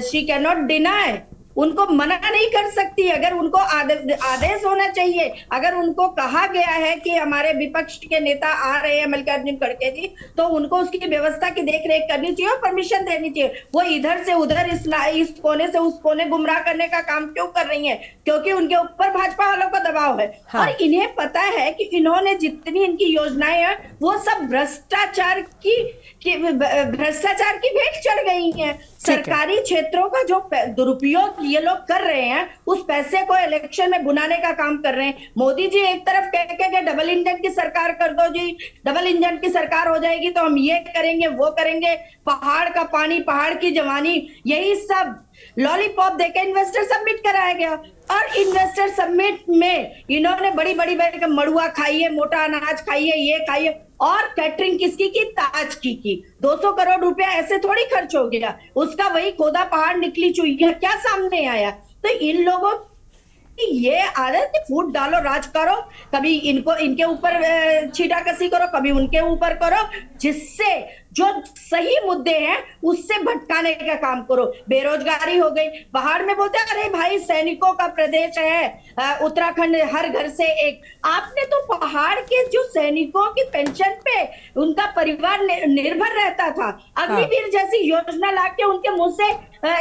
she can not deny, उनको मना नहीं कर सकती। अगर उनको आदेश होना चाहिए, अगर उनको कहा गया है कि हमारे विपक्ष के नेता आ रहे हैं मल्लिकार्जुन खड़गे जी, तो उनको उसकी व्यवस्था की देखरेख करनी चाहिए और परमिशन देनी चाहिए। वो इधर से उधर, इस कोने से उस कोने गुमराह करने का काम क्यों कर रही हैं? क्योंकि उनके ऊपर भाजपा वालों का दबाव है। और इन्हें पता है कि इन्होंने जितनी इनकी योजनाएं हैं वो सब भ्रष्टाचार की भेंट चढ़ गई हैं। सरकारी क्षेत्रों का जो दुरुपयोग ये लोग कर रहे हैं, उस पैसे को इलेक्शन में भुनाने का काम कर रहे हैं। मोदी जी एक तरफ कह के डबल इंजन की सरकार कर दो जी, डबल इंजन की सरकार हो जाएगी तो हम ये करेंगे वो करेंगे, पहाड़ का पानी, पहाड़ की जवानी, यही सब लॉलीपॉप देके इन्वेस्टर सबमिट कराया गया। और इन्वेस्टर सबमिट में इन्होंने बड़ी बड़ी मड़ुआ खाइए, मोटा अनाज खाइए, ये खाइए, और कैटरिंग किसकी की? ताज की 200 करोड़ रुपया ऐसे थोड़ी खर्च हो गया, उसका वही खोदा पहाड़ निकली चुईया क्या सामने आया? तो इन लोगों की ये आदत, फूट डालो, राज करो, कभी इनके ऊपर छीटाकसी करो, कभी उनके ऊपर करो, जिससे जो सही मुद्दे हैं उससे भटकाने का काम करो। बेरोजगारी हो गई, पहाड़ में बोलते हैं अरे भाई सैनिकों का प्रदेश है उत्तराखंड, हर घर से एक। आपने तो पहाड़ के जो सैनिकों की पेंशन पे उनका परिवार निर्भर रहता था, अग्निवीर जैसी योजना लाके उनके मुंह से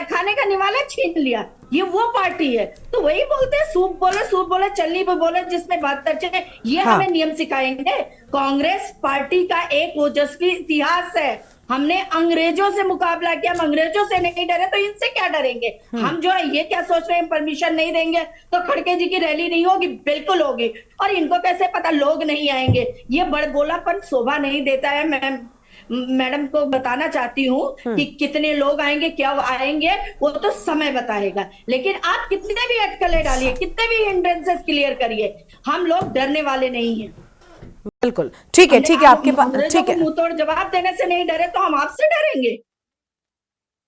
खाने का निवाला छीन लिया। ये वो पार्टी है। तो वही बोलते हैं सूप बोले चलनी पे बोले जिसमें 72 चले। ये हमें नियम सिखाएंगे। कांग्रेस पार्टी का एक ओजस्वी इतिहास है। हमने अंग्रेजों से मुकाबला किया, हम अंग्रेजों से नहीं डरे तो इनसे क्या डरेंगे। हम जो है ये क्या सोच रहे हैं परमिशन नहीं देंगे तो खड़गे जी की रैली नहीं होगी? बिल्कुल होगी। और इनको कैसे पता लोग नहीं आएंगे? ये बड़बोलापन शोभा नहीं देता है। मैडम को बताना चाहती हूँ कि कितने लोग आएंगे, क्या आएंगे, वो तो समय बताएगा। लेकिन आप कितने भी अटकलें डालिए, कितने भी हिंड्रेंसेस क्लियर करिए, हम लोग डरने वाले नहीं हैं। बिल्कुल ठीक है आपके पास ठीक है। मुंह तोड़ जवाब देने से नहीं डरे तो हम आपसे डरेंगे?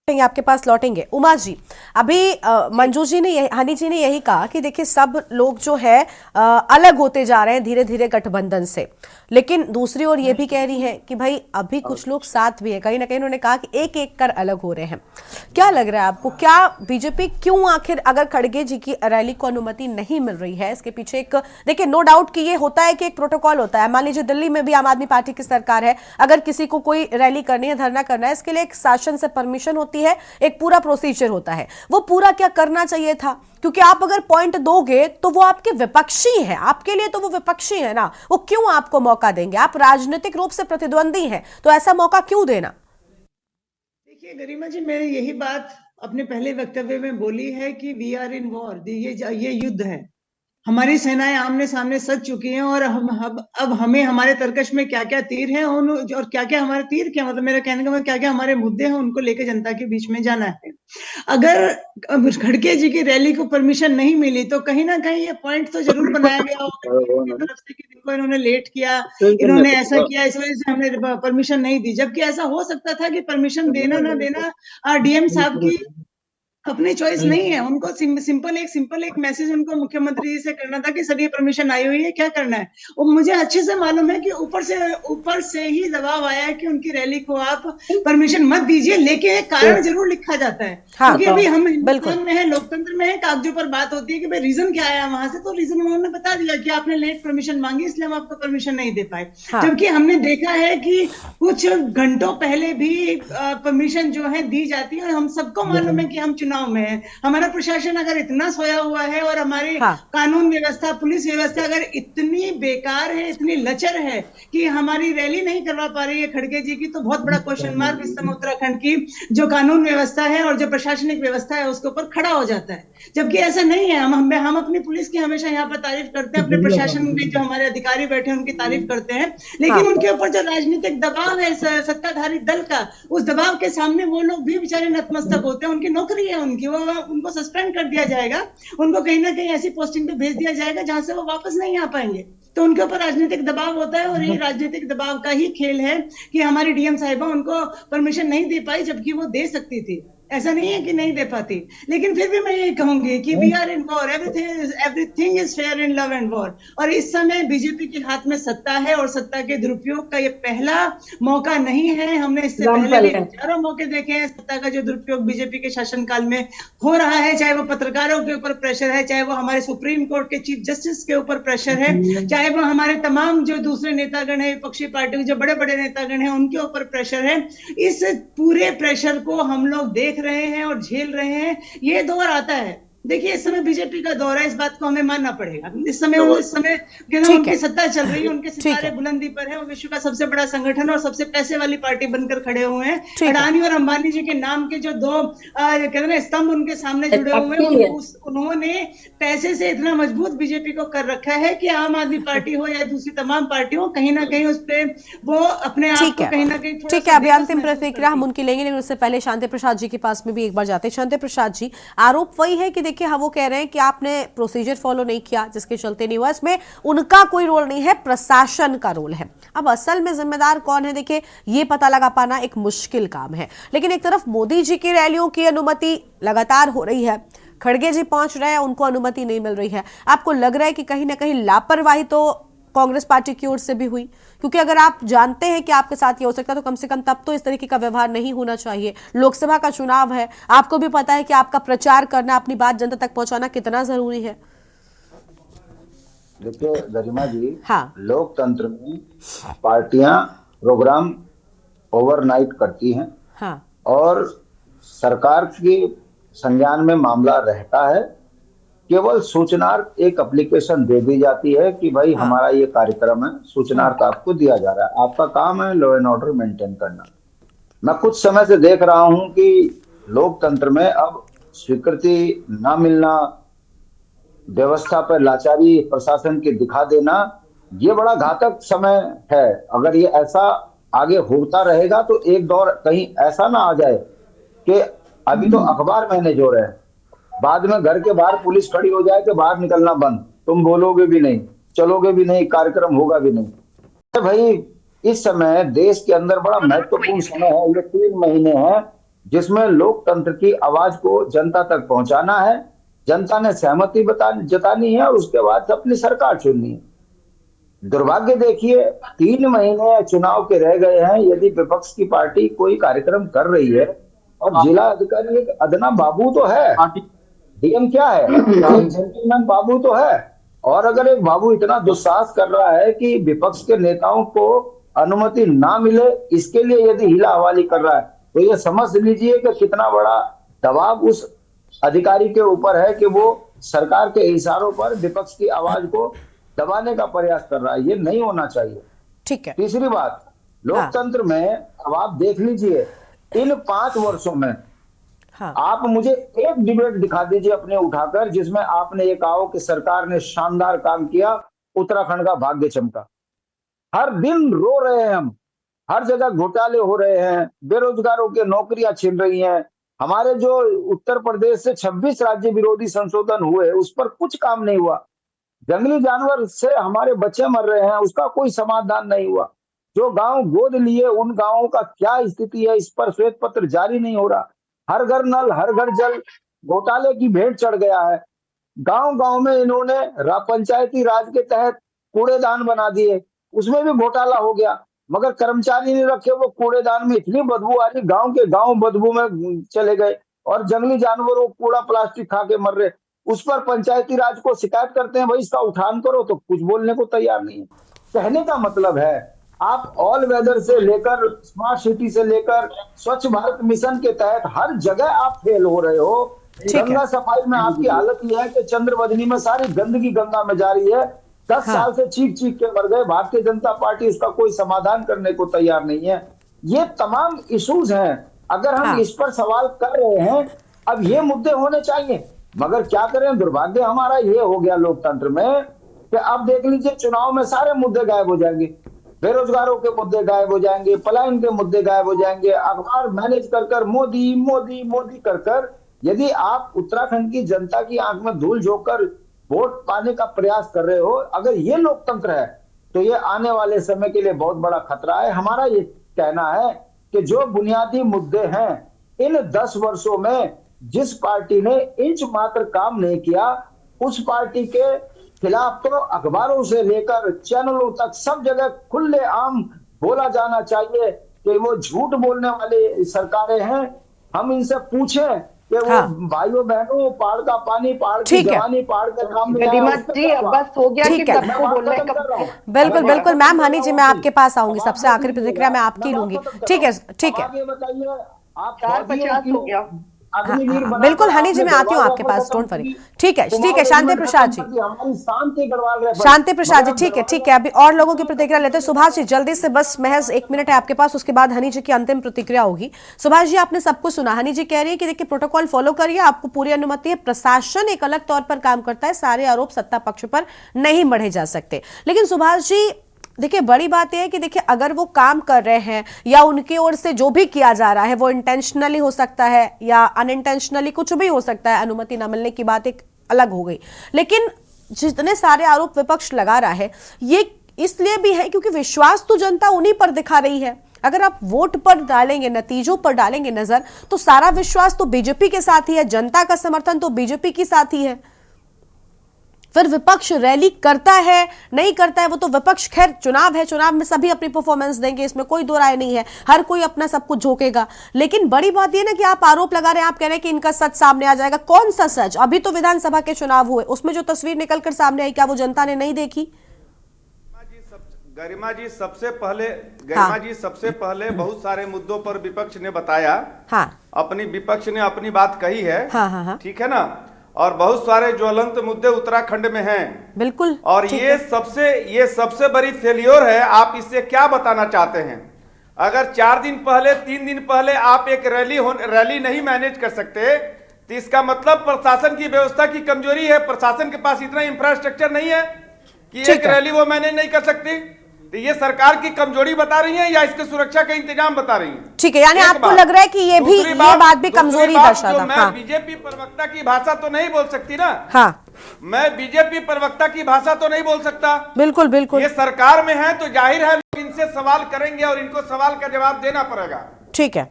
आपके पास लौटेंगे। उमा जी, अभी मंजू जी ने हनी जी ने यही कहा कि देखिए सब लोग जो है अलग होते जा रहे हैं धीरे धीरे गठबंधन से, लेकिन दूसरी ओर ये भी कह रही है कि भाई अभी कुछ लोग साथ भी है। कहीं ना कहीं उन्होंने कहा कि एक एक कर अलग हो रहे हैं। क्या लग रहा है आपको, क्या बीजेपी क्यों आखिर, अगर खड़गे जी की रैली को अनुमति नहीं मिल रही है, इसके पीछे एक देखिए नो डाउट कि ये होता है कि एक प्रोटोकॉल होता है। मान लीजिए दिल्ली में भी आम आदमी पार्टी की सरकार है, अगर किसी को कोई रैली करनी है, धरना करना है, इसके लिए एक शासन से परमिशन होती है, एक पूरा प्रोसीजर होता है। वो पूरा क्या करना चाहिए था, क्योंकि आप अगर पॉइंट दोगे तो वो आपके विपक्षी हैं, आपके लिए तो वो विपक्षी है ना, वो क्यों आपको मौका देंगे? आप राजनीतिक रूप से प्रतिद्वंदी हैं, तो ऐसा मौका क्यों देना? देखिए गरिमा जी, मैंने यही बात अपने पहले वक्तव्य में बोली है कि वी आर इन वॉर, ये युद्ध है। हमारी सेनाएं आमने सामने सज चुकी हैं और अब हमें हमारे तर्कश में क्या क्या तीर हैं और क्या क्या हमारे तीर क्या मतलब मेरा कहने का मतलब क्या क्या हमारे मुद्दे हैं उनको लेकर जनता के बीच में जाना है। अगर खड़गे जी की रैली को परमिशन नहीं मिली तो कहीं ना कहीं ये पॉइंट तो जरूर बनाया गया होगा तरफ से कि देखो इन्होंने लेट किया, इन्होंने ऐसा किया, इस वजह से हमने परमिशन नहीं दी। जबकि ऐसा हो सकता था कि परमिशन देना ना देना डीएम साहब की अपनी चॉइस नहीं है। उनको सिंपल एक मैसेज उनको मुख्यमंत्री जी से करना था कि सर ये परमिशन आई हुई है, क्या करना है। और मुझे अच्छे से मालूम है कि ऊपर से ही दबाव आया है कि उनकी रैली को आप परमिशन मत दीजिए, लेकिन एक कारण जरूर लिखा जाता है। क्योंकि अभी हम हिंदुस्तान में है, लोकतंत्र में है, कागजों पर बात होती है कि भाई रीजन क्या आया वहां से, तो रीजन उन्होंने बता दिया कि आपने लेट परमिशन मांगी इसलिए हम आपको परमिशन नहीं दे पाए। जबकि हमने देखा है कि कुछ घंटों पहले भी परमिशन जो है दी जाती है और हम सबको मालूम है कि हम चुनाव में है। हमारा प्रशासन अगर इतना सोया हुआ है और हमारी कानून व्यवस्था, पुलिस व्यवस्था अगर इतनी बेकार है, इतनी लचर है कि हमारी रैली नहीं करवा पा रही है खड़गे जी की, तो बहुत बड़ा क्वेश्चन मार्क इस समय उत्तराखंड की जो कानून व्यवस्था है और जो प्रशासनिक व्यवस्था है उसके ऊपर खड़ा हो जाता है। जबकि ऐसा नहीं है। हम अपनी पुलिस की हमेशा यहाँ पर तारीफ करते हैं, अपने प्रशासन में जो हमारे अधिकारी बैठे हैं उनकी तारीफ करते हैं, लेकिन उनके ऊपर जो राजनीतिक दबाव है सत्ताधारी दल का, उस दबाव के सामने वो लोग भी बेचारे नतमस्तक होते हैं। उनकी नौकरी है, उनको सस्पेंड कर दिया जाएगा, उनको कहीं ना कहीं ऐसी पोस्टिंग पे भेज दिया जाएगा जहां से वो वापस नहीं आ पाएंगे। तो उनके ऊपर राजनीतिक दबाव होता है और ये राजनीतिक दबाव का ही खेल है कि हमारी डीएम साहिबा उनको परमिशन नहीं दे पाई, जबकि वो दे सकती थी। ऐसा नहीं है कि नहीं दे पाती, लेकिन फिर भी मैं ये कहूंगी कि we are in war, everything is fair in love and war. और इस समय बीजेपी के हाथ में सत्ता है और सत्ता के दुरुपयोग का ये पहला मौका नहीं है। हमने इससे पहले भी हजारों मौके देखे हैं सत्ता का जो दुरुपयोग बीजेपी के शासनकाल में हो रहा है, चाहे वो पत्रकारों के ऊपर प्रेशर है, चाहे वो हमारे सुप्रीम कोर्ट के चीफ जस्टिस के ऊपर प्रेशर है, चाहे वो हमारे तमाम जो दूसरे नेतागण है, विपक्षी पार्टी के जो बड़े बड़े नेतागण है उनके ऊपर प्रेशर है। इस पूरे प्रेशर को हम लोग देख रहे हैं और झेल रहे हैं। ये दौर आता है, देखिए इस समय बीजेपी का दौर है, इस बात को हमें मानना पड़ेगा। इस समय उनकी सत्ता चल रही है, उनके सितारे बुलंदी पर है, वो विश्व का सबसे बड़ा संगठन और सबसे पैसे वाली पार्टी बनकर खड़े हुए हैं। अडानी और अंबानी जी के नाम के जो दो कहते हैं स्तंभ उनके सामने जुड़े हुए हैं, उन्होंने पैसे से इतना मजबूत बीजेपी को कर रखा है कि आम आदमी पार्टी हो या दूसरी तमाम पार्टी हो, कहीं ना कहीं उस पर वो अपने आप को कहीं ना कहीं ठीक है। अभी अंतिम प्रतिक्रिया हम उनकी लेंगे, लेकिन उससे पहले शांति प्रसाद जी के पास में भी एक बार जाते हैं। शांति प्रसाद जी, आरोप वही है कि देखिए हाँ वो कह रहे हैं कि आपने प्रोसीजर फॉलो नहीं किया जिसके चलते नहीं हुआ, इसमें उनका कोई रोल नहीं है, प्रशासन का रोल है। अब असल में जिम्मेदार कौन है, देखिए ये पता लगा पाना एक मुश्किल काम है। लेकिन एक तरफ मोदी जी की रैलियों की अनुमति लगातार हो रही है, खड़गे जी पहुंच रहे हैं, उनको अनुमति नहीं मिल रही है। आपको लग रहा है कि कहीं ना कहीं लापरवाही तो कांग्रेस पार्टी की ओर से भी हुई? क्योंकि अगर आप जानते हैं कि आपके साथ ये हो सकता है तो कम से कम तब तो इस तरीके का व्यवहार नहीं होना चाहिए। लोकसभा का चुनाव है, आपको भी पता है कि आपका प्रचार करना, अपनी बात जनता तक पहुंचाना कितना जरूरी है। देखिए गरिमा जी, हाँ, लोकतंत्र में पार्टियां प्रोग्राम ओवरनाइट करती हैं। हाँ, और सरकार के संज्ञान में मामला रहता है, केवल सूचनार्थ एक एप्लीकेशन दे दी जाती है कि भाई हाँ, हमारा ये कार्यक्रम है, सूचनार्थ आपको दिया जा रहा है, आपका काम है लॉ एंड ऑर्डर मेंटेन करना। मैं कुछ समय से देख रहा हूं कि लोकतंत्र में अब स्वीकृति ना मिलना, व्यवस्था पर लाचारी प्रशासन की दिखा देना, ये बड़ा घातक समय है। अगर ये ऐसा आगे होता रहेगा तो एक दौर कहीं ऐसा ना आ जाए कि अभी तो अखबार मैंने जो रहे, बाद में घर के बाहर पुलिस खड़ी हो जाए कि बाहर निकलना बंद, तुम बोलोगे भी नहीं, चलोगे भी नहीं, कार्यक्रम होगा भी नहीं। भाई इस समय देश के अंदर बड़ा महत्वपूर्ण समय है, ये 3 महीने हैं जिसमें लोकतंत्र की आवाज को जनता तक पहुंचाना है। जनता ने सहमति जतानी है और उसके बाद अपनी सरकार चुननी है। दुर्भाग्य देखिए 3 महीने चुनाव के रह गए हैं, यदि विपक्ष की पार्टी कोई कार्यक्रम कर रही है और जिला अधिकारी एक अदना बाबू तो है, डीएम क्या है, एक जेंटलमैन बाबू तो है, और अगर एक बाबू इतना दुस्साहस कर रहा है कि विपक्ष के नेताओं को अनुमति ना मिले, इसके लिए यदि हिला हवाली कर रहा है, तो ये समझ लीजिए कि कितना बड़ा दबाव उस अधिकारी के ऊपर है कि वो सरकार के इशारों पर विपक्ष की आवाज को दबाने का प्रयास कर रहा है। ये नहीं होना चाहिए। ठीक है। तीसरी बात, लोकतंत्र में अब आप देख लीजिए इन 5 वर्षों में आप मुझे एक डिबेट दिखा दीजिए अपने उठाकर जिसमें आपने ये कहा कि सरकार ने शानदार काम किया, उत्तराखंड का भाग्य चमका। हर दिन रो रहे हैं हम, हर जगह घोटाले हो रहे हैं, बेरोजगारों के नौकरियां छिन रही हैं, हमारे जो उत्तर प्रदेश से 26 राज्य विरोधी संशोधन हुए उस पर कुछ काम नहीं हुआ। जंगली जानवर से हमारे बच्चे मर रहे हैं, उसका कोई समाधान नहीं हुआ। जो गांव गोद लिए उन गांवों का क्या स्थिति है, इस पर श्वेत पत्र जारी नहीं हो रहा। हर घर नल हर घर जल घोटाले की भेंट चढ़ गया है। गांव गांव में इन्होंने पंचायती राज के तहत कूड़ेदान बना दिए, उसमें भी घोटाला हो गया, मगर कर्मचारी नहीं रखे, वो कूड़ेदान में इतनी बदबू आ रही, गांव के गांव बदबू में चले गए और जंगली जानवरों कूड़ा प्लास्टिक खा के मर रहे। उस पर पंचायती राज को शिकायत करते हैं, भाई इसका उठान करो, तो कुछ बोलने को तैयार नहीं है। कहने का मतलब है आप ऑल वेदर से लेकर स्मार्ट सिटी से लेकर स्वच्छ भारत मिशन के तहत हर जगह आप फेल हो रहे हो। गंगा सफाई में आपकी हालत यह है कि चंद्रवदनी में सारी गंदगी गंगा में जा रही है। 10 साल से चीख चीख के मर गए, भारतीय जनता पार्टी उसका कोई समाधान करने को तैयार नहीं है। ये तमाम इश्यूज हैं, अगर हम इस पर सवाल कर रहे हैं, अब ये मुद्दे होने चाहिए, मगर क्या करें, दुर्भाग्य हमारा ये हो गया लोकतंत्र में कि अब देख लीजिए चुनाव में सारे मुद्दे गायब हो जाएंगे, बेरोजगारों के मुद्दे गायब हो जाएंगे, पलायन के मुद्दे गायब हो जाएंगे, अखबार मैनेज कर मोदी मोदी मोदी कर यदि आप उत्तराखंड की जनता की आंख में धूल झोंककर वोट पाने का प्रयास कर रहे हो, अगर ये लोकतंत्र है तो ये आने वाले समय के लिए बहुत बड़ा खतरा है। हमारा ये कहना है कि जो बुनियादी मुद्दे हैं, इन 10 वर्षों में जिस पार्टी ने इंच मात्र काम नहीं किया, उस पार्टी के खिलाफ तो अखबारों से लेकर चैनलों तक सब जगह खुले आम बोला जाना चाहिए कि वो झूठ बोलने वाले सरकारें हैं। हम इनसे पूछें कि वो भाइयों बहनों, पहाड़ का पानी, पहाड़ की जवानी, पहाड़ का काम जी अब बस हो गया कि सबको बोलने का। बिल्कुल बिल्कुल मैम, हनी जी मैं आपके पास आऊंगी, सबसे आखिरी प्रतिक्रिया मैं आपकी लूंगी। ठीक है ठीक है, आगे बताइए आप 4:50 हो गया। बिल्कुल हनी जी मैं आती हूँ आपके पास, डोंट वरी। ठीक है शांति प्रसाद जी, शांति प्रसाद जी, ठीक है अभी और लोगों की प्रतिक्रिया लेते हैं। सुभाष जी जल्दी से, बस महज 1 मिनट है आपके पास, उसके बाद हनी जी की अंतिम प्रतिक्रिया होगी। सुभाष जी आपने सब कुछ सुना, हनी जी कह रही है कि देखिए प्रोटोकॉल फॉलो करिए, आपको पूरी अनुमति है, प्रशासन एक अलग तौर पर काम करता है, सारे आरोप सत्ता पक्ष पर नहीं मढ़े जा सकते। लेकिन सुभाष जी देखिए बड़ी बात यह है कि देखिए अगर वो काम कर रहे हैं या उनकी ओर से जो भी किया जा रहा है वो इंटेंशनली हो सकता है या अनइंटेंशनली कुछ भी हो सकता है, अनुमति न मिलने की बात एक अलग हो गई, लेकिन जितने सारे आरोप विपक्ष लगा रहा है ये इसलिए भी है क्योंकि विश्वास तो जनता उन्हीं पर दिखा रही है। अगर आप वोट पर डालेंगे, नतीजों पर डालेंगे नजर, तो सारा विश्वास तो बीजेपी के साथ ही है, जनता का समर्थन तो बीजेपी के साथ ही है। फिर विपक्ष रैली करता है नहीं करता है वो तो विपक्ष, खैर चुनाव है, चुनाव में सभी अपनी परफॉर्मेंस देंगे, इसमें कोई दो राय नहीं है, हर कोई अपना सब कुछ झोंकेगा। लेकिन बड़ी बात ये ना कि आप आरोप लगा रहे हैं, आप कह रहे हैं कि इनका सच सामने आ जाएगा। कौन सा सच? अभी तो विधानसभा के चुनाव हुए, उसमें जो तस्वीर निकलकर सामने आई, क्या वो जनता ने नहीं देखी? गरिमा जी सबसे पहले बहुत सारे मुद्दों पर विपक्ष ने बताया। हाँ। विपक्ष ने अपनी बात कही है। हाँ। ठीक है ना। और बहुत सारे ज्वलंत मुद्दे उत्तराखंड में हैं। बिल्कुल। और ये सबसे बड़ी फेलियर है। आप इससे क्या बताना चाहते हैं? अगर 4 दिन पहले 3 दिन पहले आप एक रैली नहीं मैनेज कर सकते तो इसका मतलब प्रशासन की व्यवस्था की कमजोरी है। प्रशासन के पास इतना इंफ्रास्ट्रक्चर नहीं है कि एक रैली वो मैनेज नहीं कर सकती। तो ये सरकार की कमजोरी बता रही है या इसके सुरक्षा का इंतजाम बता रही है? ठीक है, यानी आपको लग रहा है कि ये बात भी कमजोरी दर्शाता है। मैं बीजेपी प्रवक्ता की भाषा तो नहीं बोल सकती ना। हाँ। मैं बीजेपी प्रवक्ता की भाषा तो नहीं बोल सकता। बिल्कुल बिल्कुल। ये सरकार में है तो जाहिर है लोग इनसे सवाल करेंगे और इनको सवाल का जवाब देना पड़ेगा। ठीक है।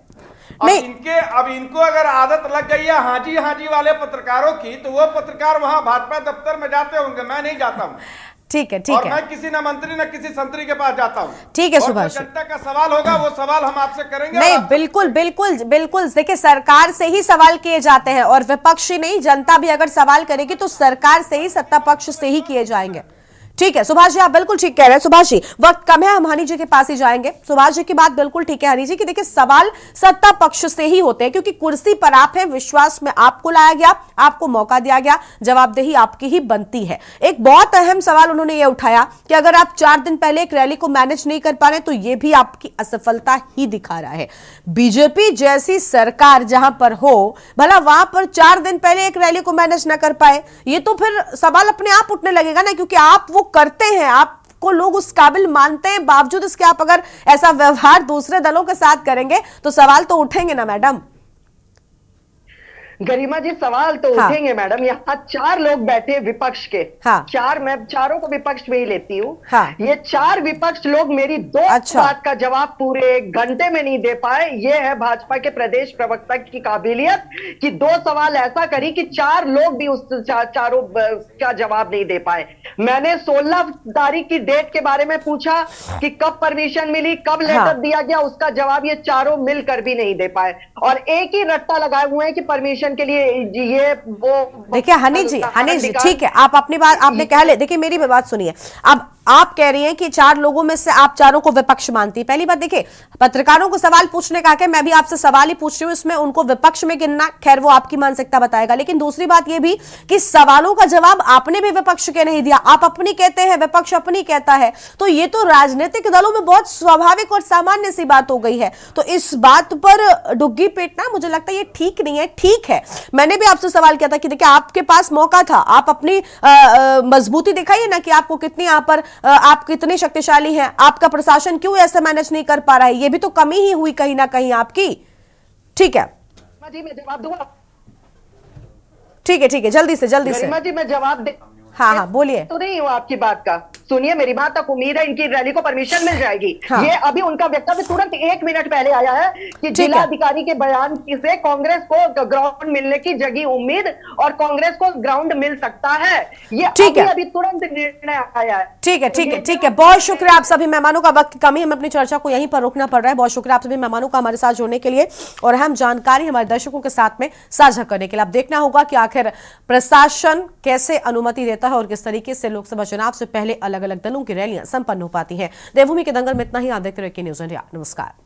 अब इनको अगर आदत लग गई है हाजी वाले पत्रकारों की, तो वो पत्रकार वहां भाजपा दफ्तर में जाते होंगे, मैं नहीं जाता हूँ। ठीक है। और मैं किसी न मंत्री न किसी संतरी के पास जाता हूँ। ठीक है सुभाष, जनता का सवाल होगा वो सवाल हम आपसे करेंगे। नहीं, बिल्कुल देखिए, सरकार से ही सवाल किए जाते हैं और विपक्ष ही नहीं, जनता भी अगर सवाल करेगी तो सरकार से ही, सत्ता पक्ष से ही किए जाएंगे। ठीक है सुभाष जी, आप बिल्कुल ठीक कह रहे हैं। सुभाष जी, वक्त कम है, हम हनी जी के पास ही जाएंगे। सुभाष जी की बात बिल्कुल ठीक है हनी जी, कि देखिए सवाल सत्ता पक्ष से ही होते हैं, क्योंकि कुर्सी पर आप हैं, विश्वास में आपको लाया गया, आपको मौका दिया गया, जवाबदेही आपकी ही बनती है। एक बहुत अहम सवाल उन्होंने ये उठाया कि अगर आप 4 दिन पहले एक रैली को मैनेज नहीं कर पा रहे तो ये भी आपकी असफलता ही दिखा रहा है। बीजेपी जैसी सरकार जहां पर हो, भला वहां पर 4 दिन पहले एक रैली को मैनेज ना कर पाए, ये तो फिर सवाल अपने आप उठने लगेगा ना, क्योंकि आप वो करते हैं, आपको लोग उस काबिल मानते हैं, बावजूद इसके आप अगर ऐसा व्यवहार दूसरे दलों के साथ करेंगे तो सवाल तो उठेंगे ना मैडम। गरिमा जी, सवाल तो उठेंगे मैडम। यहाँ 4 लोग बैठे विपक्ष के। मैं चारों को विपक्ष में ही लेती हूँ। ये 4 विपक्ष लोग मेरी 2 बात का जवाब पूरे 1 घंटे में नहीं दे पाए। ये है भाजपा के प्रदेश प्रवक्ता की काबिलियत कि 2 सवाल ऐसा करी कि 4 लोग भी उस चारों का जवाब नहीं दे पाए। मैंने 16 तारीख की डेट के बारे में पूछा कि कब परमिशन मिली, कब लेटर दिया गया, उसका जवाब ये चारों मिलकर भी नहीं दे पाए। और एक ही रट्टा लगाए हुए हैं कि परमिशन के लिए ये वो। देखिए हनी जी ठीक है, आप अपनी बात आपने कह ले। देखिए मेरी बात सुनिए, अब आप कह रही हैं कि 4 लोगों में से आप चारों को विपक्ष मानती है। पहली बात देखिए, पत्रकारों को सवाल पूछने का है, मैं भी आपसे सवाल ही पूछ रही हूं, इसमें उनको विपक्ष में गिनना खैर वो आपकी मानसिकता बताएगा। लेकिन दूसरी बात ये भी कि सवालों का जवाब आपने भी विपक्ष के नहीं दिया, आप अपनी कहते हैं, विपक्ष अपनी कहता है, तो ये तो राजनीतिक दलों में बहुत स्वाभाविक और सामान्य सी बात हो गई है। तो इस बात पर डुग्गी पीटना मुझे लगता है ये ठीक नहीं है। ठीक है, मैंने भी आपसे सवाल किया था कि देखिए आपके पास मौका था, आप अपनी मजबूती दिखाइए ना कि आपको कितनी यहाँ पर आप कितने शक्तिशाली हैं, आपका प्रशासन क्यों ऐसे मैनेज नहीं कर पा रहा है, ये भी तो कमी ही हुई कहीं ना कहीं आपकी। ठीक है जी, मैं जवाब दूंगा। ठीक है, जल्दी से जी मैं जवाब दे। हाँ बोलिए। तो नहीं हूँ आपकी बात का, सुनिए मेरी बात तक उम्मीद है इनकी रैली को परमिशन मिल जाएगी। ये अभी उनका वक्तव्य तुरंत 1 मिनट पहले आया है कि जिलाधिकारी के बयान से कांग्रेस को ग्राउंड मिलने की जगी उम्मीद और कांग्रेस को ग्राउंड मिल सकता है। ये अभी तुरंत निर्णय आया है। ठीक है, बहुत शुक्रिया आप सभी मेहमानों का। वक्त की कमी, हमें अपनी चर्चा को यहीं पर रोकना पड़ रहा है। बहुत शुक्रिया आप सभी मेहमानों का हमारे साथ जुड़ने के लिए और अहम जानकारी हमारे दर्शकों के साथ में साझा करने के लिए। अब देखना होगा कि आखिर प्रशासन कैसे अनुमति देता है और किस तरीके से लोकसभा चुनाव से पहले अलग अलग दलों की रैलियां संपन्न हो पाती हैं। देवभूमि के दंगल में इतना ही। आप देखते रहिए न्यूज़ इंडिया। नमस्कार।